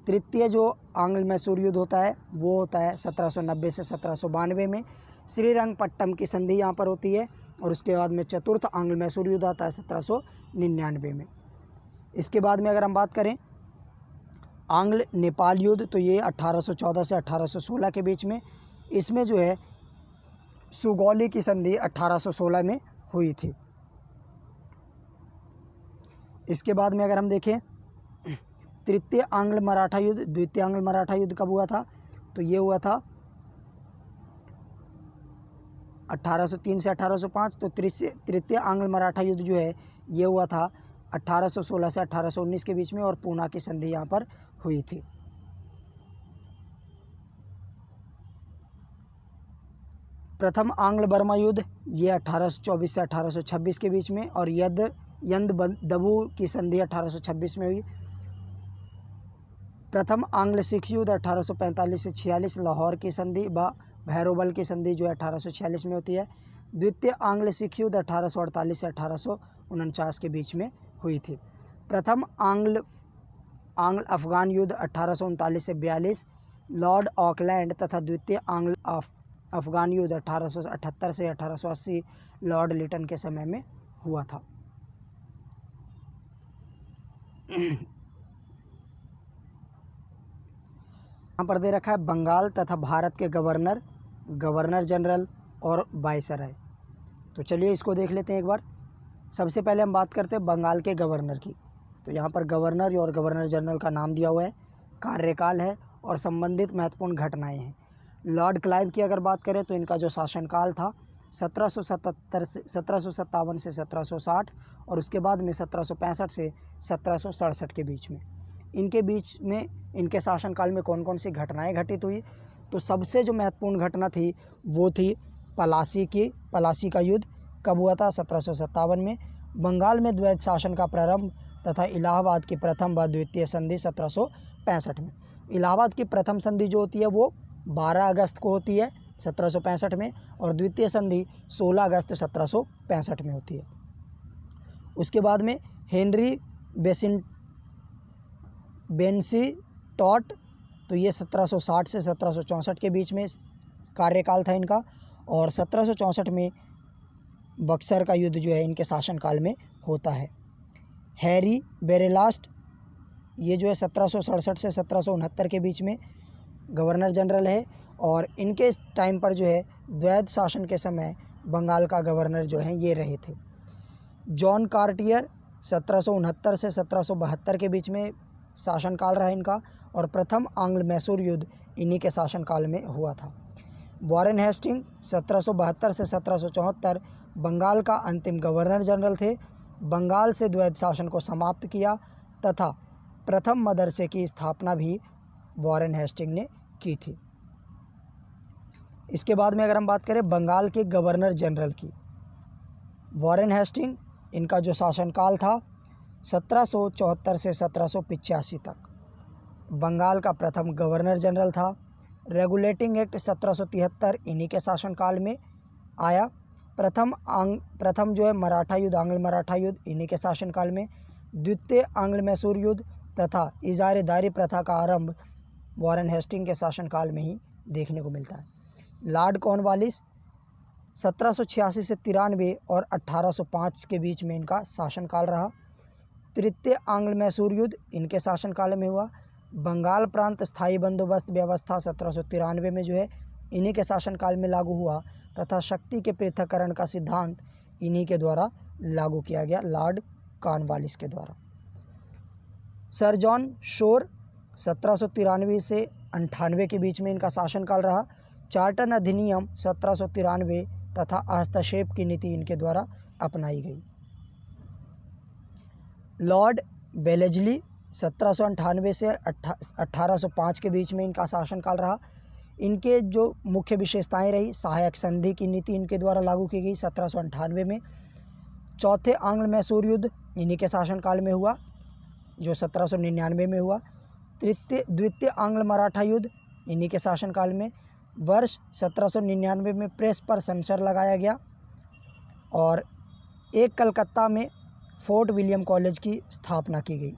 तृतीय जो आंग्ल मैसूर युद्ध होता है वो होता है 1790 से 1792 में। श्रीरंगपट्टम की संधि यहाँ पर होती है और उसके बाद में चतुर्थ आंग्ल मैसूर युद्ध आता है 1799 में। इसके बाद में अगर हम बात करें आंग्ल नेपाल युद्ध, तो ये 1814 से 1816 के बीच में, इसमें जो है सुगौली की संधि 1816 में हुई थी। इसके बाद में अगर हम देखें तृतीय आंग्ल मराठा युद्ध, द्वितीय आंग्ल मराठा युद्ध कब हुआ था? तो ये हुआ था 1803 से 1805। तो तृतीय आंग्ल मराठा युद्ध जो है ये हुआ था 1816 से 1819 के बीच में और पूना की संधि यहाँ पर हुई थी। प्रथम आंग्ल बर्मा युद्ध ये 1824 से 1826 के बीच में और यंदबू की संधि 1826 में हुई। प्रथम आंग्ल सिख युद्ध 1845 से 46, लाहौर की संधि व भैरोबल की संधि जो है 1846 में होती है। द्वितीय आंग्ल सिख युद्ध 1848 से 1849 के बीच में हुई थी। प्रथम आंग्ल अफगान युद्ध 1839 से 42, लॉर्ड ऑकलैंड तथा द्वितीय आंग्ल अफगान युद्ध 1878 से 1880 लॉर्ड लिटन के समय में हुआ था। यहाँ पर दे रखा है बंगाल तथा भारत के गवर्नर, गवर्नर जनरल और वायसराय। तो चलिए इसको देख लेते हैं एक बार। सबसे पहले हम बात करते हैं बंगाल के गवर्नर की। तो यहाँ पर गवर्नर और गवर्नर जनरल का नाम दिया हुआ है, कार्यकाल है और संबंधित महत्वपूर्ण घटनाएं हैं। लॉर्ड क्लाइव की अगर बात करें तो इनका जो शासनकाल था 1757 से 1760 और उसके बाद में 1765 से 1767 के बीच में। इनके बीच में इनके शासनकाल में कौन कौन सी घटनाएं घटित हुई? तो सबसे जो महत्वपूर्ण घटना थी वो थी पलासी का युद्ध। कब हुआ था? 1757 में। बंगाल में द्वैध शासन का प्रारंभ तथा इलाहाबाद की प्रथम व द्वितीय संधि 1765 में। इलाहाबाद की प्रथम संधि जो होती है वो 12 अगस्त को होती है 1765 में और द्वितीय संधि 16 अगस्त 1765 में होती है। उसके बाद में हेनरी बेंसी टॉट, तो ये 1760 से 1764 के बीच में कार्यकाल था इनका और 1764 में बक्सर का युद्ध जो है इनके शासनकाल में होता है। हैरी बेरेलास्ट, ये जो है 1767 से 1769 के बीच में गवर्नर जनरल है और इनके टाइम पर जो है द्वैध शासन के समय बंगाल का गवर्नर जो है ये रहे थे। जॉन कार्टियर 1769 से 1772 के बीच में शासनकाल रहा इनका और प्रथम आंग्ल मैसूर युद्ध इन्हीं के शासनकाल में हुआ था। वॉरेन हेस्टिंग 1772 से 1774 बंगाल का अंतिम गवर्नर जनरल थे। बंगाल से द्वैध शासन को समाप्त किया तथा प्रथम मदरसे की स्थापना भी वॉरेन हेस्टिंग ने की थी। इसके बाद में अगर हम बात करें बंगाल के गवर्नर जनरल की, वॉरेन हेस्टिंग, इनका जो शासनकाल था 1774 से 1785 तक बंगाल का प्रथम गवर्नर जनरल था। रेगुलेटिंग एक्ट 1773 इन्हीं के शासनकाल में आया। प्रथम जो है मराठा युद्ध, आंग्ल मराठा युद्ध इन्हीं के शासनकाल में। द्वितीय आंग्ल मैसूर युद्ध तथा इजारेदारी प्रथा का आरंभ वॉरेन हेस्टिंग के शासनकाल में ही देखने को मिलता है। लॉर्ड कॉर्नवालिस 1786 से 93 और 1805 के बीच में इनका शासनकाल रहा। तृतीय आंग्ल मैसूर युद्ध इनके शासनकाल में हुआ। बंगाल प्रांत स्थायी बंदोबस्त व्यवस्था 1793 में जो है इन्हीं के शासनकाल में लागू हुआ तथा शक्ति के पृथक्करण का सिद्धांत इन्हीं के द्वारा लागू किया गया, लॉर्ड कॉर्नवालिस के द्वारा। सर जॉन शोर 1793 से 98 के बीच में इनका शासनकाल रहा। चार्टर अधिनियम 1793 तथा हस्तक्षेप की नीति इनके द्वारा अपनाई गई। लॉर्ड बेलेजली 1798 से 1805 के बीच में इनका शासनकाल रहा। इनके जो मुख्य विशेषताएं रही, सहायक संधि की नीति इनके द्वारा लागू की गई 1798 में। चौथे आंग्ल मैसूर युद्ध इन्हीं के शासनकाल में हुआ जो 1799 में हुआ। द्वितीय आंग्ल मराठा युद्ध इन्हीं के शासनकाल में। वर्ष 1799 में प्रेस पर सेंसर लगाया गया और एक कलकत्ता में फोर्ट विलियम कॉलेज की स्थापना की गई।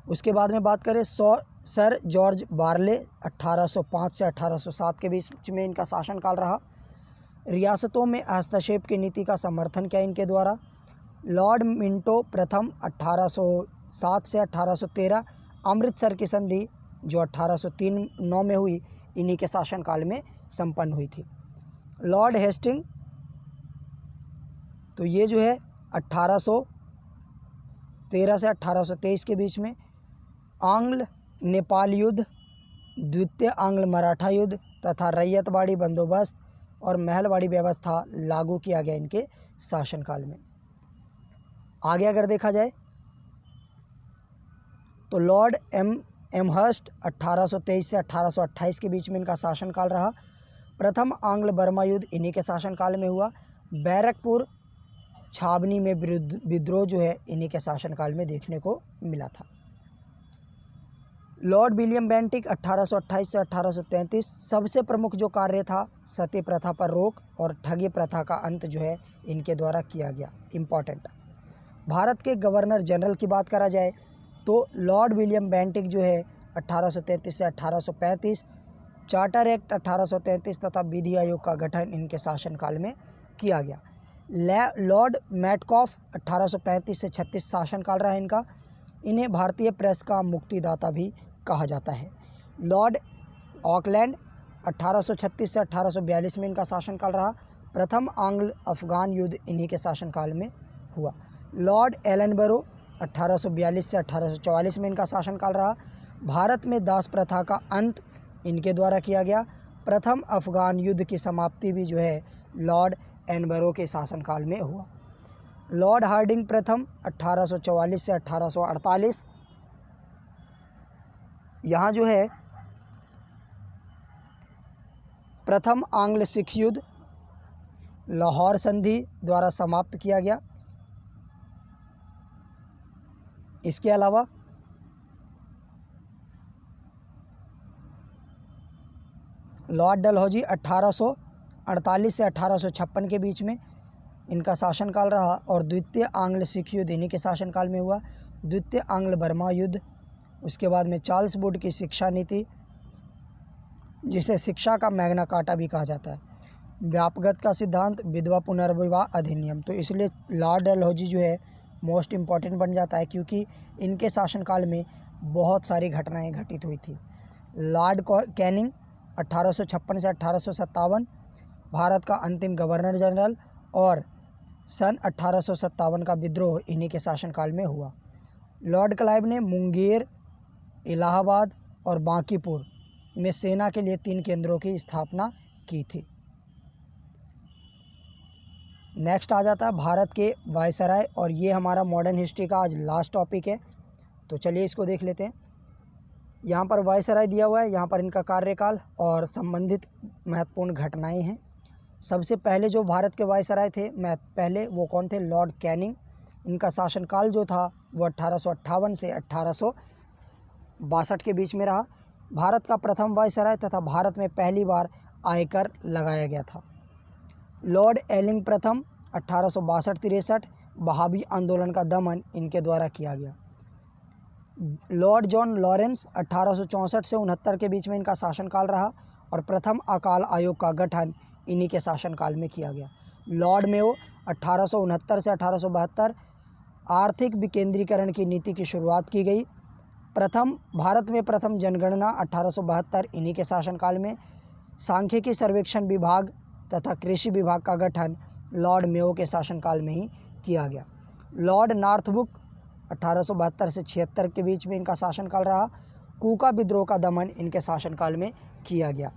उसके बाद में बात करें सर जॉर्ज बारले 1805 से 1807 के बीच में इनका शासनकाल रहा। रियासतों में हस्तक्षेप की नीति का समर्थन किया इनके द्वारा। लॉर्ड मिंटो प्रथम 1807 से 1813, अमृतसर की संधि जो 1803-9 में हुई इन्हीं के शासनकाल में संपन्न हुई थी। लॉर्ड हेस्टिंग, तो ये जो है 1813 से 1823 के बीच में। आंग्ल नेपाल युद्ध, द्वितीय आंग्ल मराठा युद्ध तथा रैयतवाड़ी बंदोबस्त और महलवाड़ी व्यवस्था लागू किया गया इनके शासनकाल में। आगे अगर देखा जाए तो लॉर्ड एमहर्स्ट 1823 से 1828 के बीच में इनका शासनकाल रहा। प्रथम आंग्ल बर्मा युद्ध इन्हीं के शासनकाल में हुआ। बैरकपुर छावनी में विद्रोह जो है इन्हीं के शासनकाल में देखने को मिला था। लॉर्ड विलियम बेंटिक 1828 से 1833, सबसे प्रमुख जो कार्य था सती प्रथा पर रोक और ठगी प्रथा का अंत जो है इनके द्वारा किया गया। इम्पॉर्टेंट। भारत के गवर्नर जनरल की बात करा जाए तो लॉर्ड विलियम बेंटिक जो है 1833 से 1835, चार्टर एक्ट 1833 तथा विधि आयोग का गठन इनके शासनकाल में किया गया। लॉर्ड मैटकॉफ 1835 से 36 शासनकाल रहा इनका। इन्हें भारतीय प्रेस का मुक्तिदाता भी कहा जाता है। लॉर्ड ऑकलैंड 1836 से 1842 में इनका शासनकाल रहा। प्रथम आंग्ल अफगान युद्ध इन्हीं के शासनकाल में हुआ। लॉर्ड एलनबरो 1842 से 1844 में इनका शासनकाल रहा। भारत में दास प्रथा का अंत इनके द्वारा किया गया। प्रथम अफगान युद्ध की समाप्ति भी जो है लॉर्ड एनबरो के शासनकाल में हुआ। लॉर्ड हार्डिंग प्रथम 1844 से 1848, यहाँ जो है प्रथम आंग्ल सिख युद्ध लाहौर संधि द्वारा समाप्त किया गया। इसके अलावा लॉर्ड डलहौजी 1848 से 1856 के बीच में इनका शासनकाल रहा और द्वितीय आंग्ल सिख युद्ध इन्हीं के शासनकाल में हुआ। द्वितीय आंग्ल बर्मा युद्ध, उसके बाद में चार्ल्स वुड की शिक्षा नीति, जिसे शिक्षा का मैग्ना कार्टा भी कहा जाता है, व्यापगत का सिद्धांत, विधवा पुनर्विवाह अधिनियम। तो इसलिए लॉर्ड डलहौजी जो है मोस्ट इम्पॉर्टेंट बन जाता है, क्योंकि इनके शासनकाल में बहुत सारी घटनाएं घटित हुई थी। लॉर्ड कैनिंग 1856 से 1857, भारत का अंतिम गवर्नर जनरल, और सन 1857 का विद्रोह इन्हीं के शासनकाल में हुआ। लॉर्ड क्लाइव ने मुंगेर, इलाहाबाद और बांकीपुर में सेना के लिए 3 केंद्रों की स्थापना की थी। नेक्स्ट आ जाता है भारत के वायसराय, और ये हमारा मॉडर्न हिस्ट्री का आज लास्ट टॉपिक है। तो चलिए इसको देख लेते हैं। यहाँ पर वायसराय दिया हुआ है, यहाँ पर इनका कार्यकाल और संबंधित महत्वपूर्ण घटनाएं हैं। सबसे पहले जो भारत के वायसराय थे पहले वो कौन थे? Lord Canning. इनका शासनकाल जो था वो 1858 से 1862 के बीच में रहा। भारत का प्रथम वायसराय तथा भारत में पहली बार आयकर लगाया गया था। लॉर्ड एलिंग प्रथम 1862-63, बहावी आंदोलन का दमन इनके द्वारा किया गया। लॉर्ड जॉन लॉरेंस 1864 से 69 के बीच में इनका शासनकाल रहा और प्रथम अकाल आयोग का गठन इन्हीं के शासनकाल में किया गया। लॉर्ड मेयो 1869 से 1872, आर्थिक विकेंद्रीकरण की नीति की शुरुआत की गई। भारत में प्रथम जनगणना 1872 इन्हीं के शासनकाल में। सांख्यिकी सर्वेक्षण विभाग तथा कृषि विभाग का गठन लॉर्ड मेयो के शासनकाल में ही किया गया। लॉर्ड नॉर्थब्रुक 1872 से 76 के बीच में इनका शासनकाल रहा। कूका विद्रोह का दमन इनके शासनकाल में किया गया।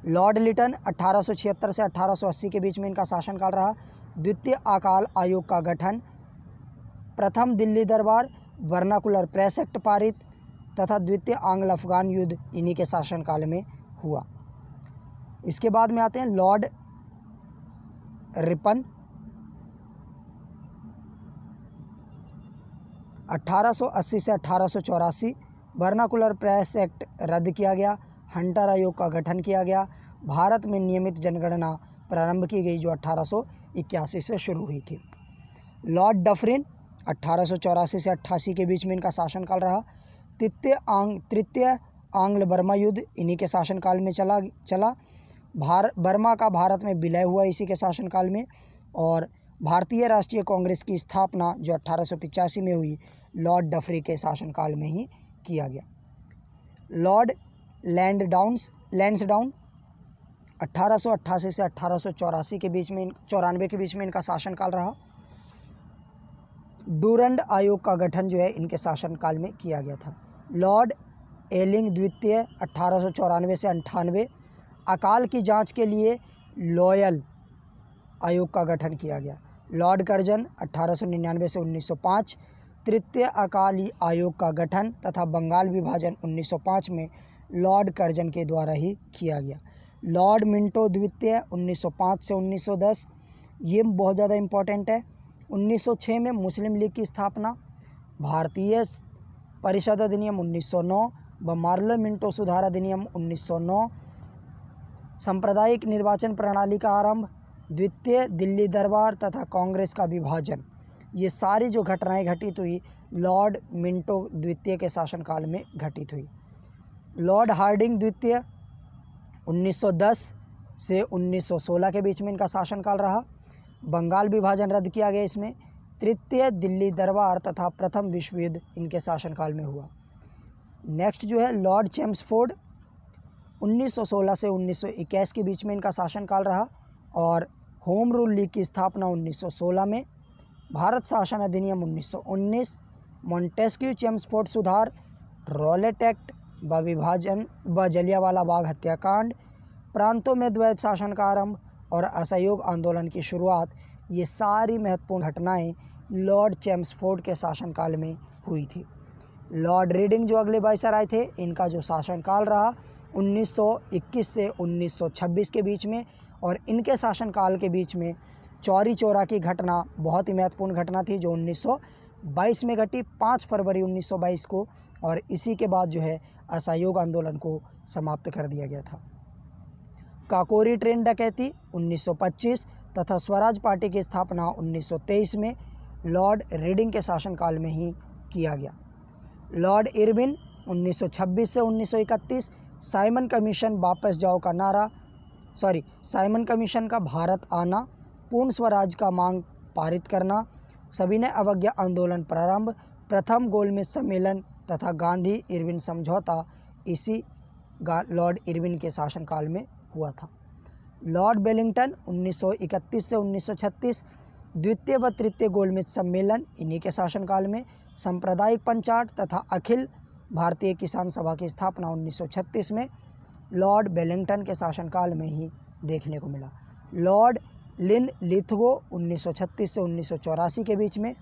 लॉर्ड लिटन 1876 से 1880 के बीच में इनका शासनकाल रहा। द्वितीय अकाल आयोग का गठन, प्रथम दिल्ली दरबार, वर्नाकुलर प्रेस एक्ट पारित तथा द्वितीय आंग्ल अफगान युद्ध इन्हीं के शासनकाल में हुआ। इसके बाद में आते हैं लॉर्ड रिपन 1880 से 1884, वर्नाकुलर प्रेस एक्ट रद्द किया गया। हंटर आयोग का गठन किया गया। भारत में नियमित जनगणना प्रारंभ की गई जो 1881 से शुरू हुई थी। लॉर्ड डफरिन 1884 से 88 के बीच में इनका शासनकाल रहा। तृतीय आंग्ल बर्मा युद्ध इन्हीं के शासनकाल में चला। बर्मा का भारत में विलय हुआ इसी के शासनकाल में, और भारतीय राष्ट्रीय कांग्रेस की स्थापना जो 1885 में हुई लॉर्ड डफरी के शासनकाल में ही किया गया। लॉर्ड लैंसडाउन 1888 से 1894 के बीच में 94 के बीच में इनका शासनकाल रहा। डूरंड आयोग का गठन जो है इनके शासनकाल में किया गया था। लॉर्ड एलिंग द्वितीय 1894 से 98, अकाल की जांच के लिए लॉयल आयोग का गठन किया गया। लॉर्ड कर्जन 1899 से 1905, तृतीय अकाली आयोग का गठन तथा बंगाल विभाजन 1905 में लॉर्ड कर्जन के द्वारा ही किया गया। लॉर्ड मिंटो द्वितीय 1905 से 1910, ये बहुत ज़्यादा इम्पोर्टेंट है। 1906 में मुस्लिम लीग की स्थापना, भारतीय परिषद अधिनियम 1909 व मार्लो मिंटो सुधार अधिनियम 1909, सांप्रदायिक निर्वाचन प्रणाली का आरंभ, द्वितीय दिल्ली दरबार तथा कांग्रेस का विभाजन, ये सारी जो घटनाएं घटित हुई लॉर्ड मिंटो द्वितीय के शासनकाल में घटित हुई। लॉर्ड हार्डिंग द्वितीय 1910 से 1916 के बीच में इनका शासनकाल रहा। बंगाल विभाजन रद्द किया गया इसमें। तृतीय दिल्ली दरबार तथा प्रथम विश्व युद्ध इनके शासनकाल में हुआ। नेक्स्ट जो है लॉर्ड चेम्सफोर्ड 1916 से 1921 के बीच में इनका शासनकाल रहा और होम रूल लीग की स्थापना 1916 में। भारत शासन अधिनियम 1919, मॉन्टेस्क्यू चेम्सफोर्ड सुधार, रॉलेट एक्ट व विभाजन व जलियांवाला बाग हत्याकांड, प्रांतों में द्वैध शासन का आरंभ और असहयोग आंदोलन की शुरुआत, ये सारी महत्वपूर्ण घटनाएं लॉर्ड चेम्सफोर्ड के शासनकाल में हुई थी। लॉर्ड रीडिंग जो अगले वायसराय थे, इनका जो शासनकाल रहा 1921 से 1926 के बीच में, और इनके शासनकाल के बीच में चौरी चौरा की घटना बहुत ही महत्वपूर्ण घटना थी जो 1922 में घटी, 5 फरवरी 1922 को, और इसी के बाद जो है असहयोग आंदोलन को समाप्त कर दिया गया था। काकोरी ट्रेन डकैती 1925 तथा स्वराज पार्टी की स्थापना 1923 में लॉर्ड रीडिंग के शासनकाल में ही किया गया। लॉर्ड इरविन 1926 से 1931, साइमन कमीशन वापस जाओ का नारा, साइमन कमीशन का भारत आना, पूर्ण स्वराज का मांग पारित करना, सविनय अवज्ञा आंदोलन प्रारंभ, प्रथम गोलमेज सम्मेलन तथा गांधी इरविन समझौता इसी लॉर्ड इरविन के शासनकाल में हुआ था। लॉर्ड वेलिंगटन 1931 से 1936, द्वितीय व तृतीय गोलमेज सम्मेलन इन्हीं के शासनकाल में। सांप्रदायिक पंचाट तथा अखिल भारतीय किसान सभा की स्थापना 1936 में लॉर्ड वेलिंगटन के शासनकाल में ही देखने को मिला। लॉर्ड लिन लिथगो 1936 से 1984 के बीच में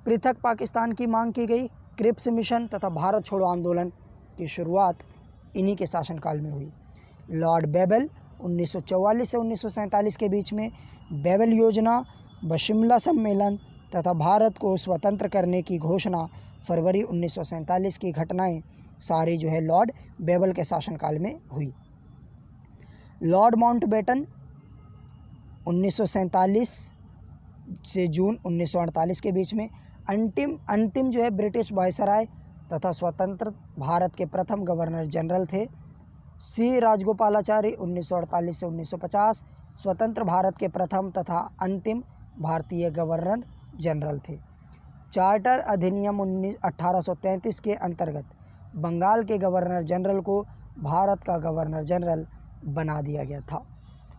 पृथक पाकिस्तान की मांग की गई। क्रिप्स मिशन तथा भारत छोड़ो आंदोलन की शुरुआत इन्हीं के शासनकाल में हुई। लॉर्ड बेबल 1944 से 1947 के बीच में बेबल योजना व शिमला सम्मेलन तथा भारत को स्वतंत्र करने की घोषणा, फरवरी 1947 की घटनाएं सारी जो है लॉर्ड बेबल के शासनकाल में हुई। लॉर्ड माउंटबेटन 1947 से जून 1948 के बीच में अंतिम जो है ब्रिटिश वायसराय तथा स्वतंत्र भारत के प्रथम गवर्नर जनरल थे। सी राजगोपालाचारी 1948 से 1950 स्वतंत्र भारत के प्रथम तथा अंतिम भारतीय गवर्नर जनरल थे। चार्टर अधिनियम 1833 के अंतर्गत बंगाल के गवर्नर जनरल को भारत का गवर्नर जनरल बना दिया गया था।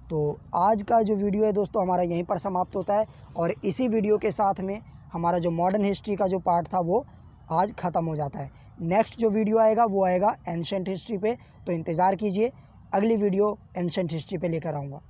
तो आज का जो वीडियो है दोस्तों हमारा यहीं पर समाप्त होता है, और इसी वीडियो के साथ में हमारा जो मॉडर्न हिस्ट्री का जो पार्ट था वो आज ख़त्म हो जाता है। नेक्स्ट जो वीडियो आएगा वो आएगा एंशेंट हिस्ट्री पे, तो इंतज़ार कीजिए, अगली वीडियो एंशेंट हिस्ट्री पे लेकर आऊँगा।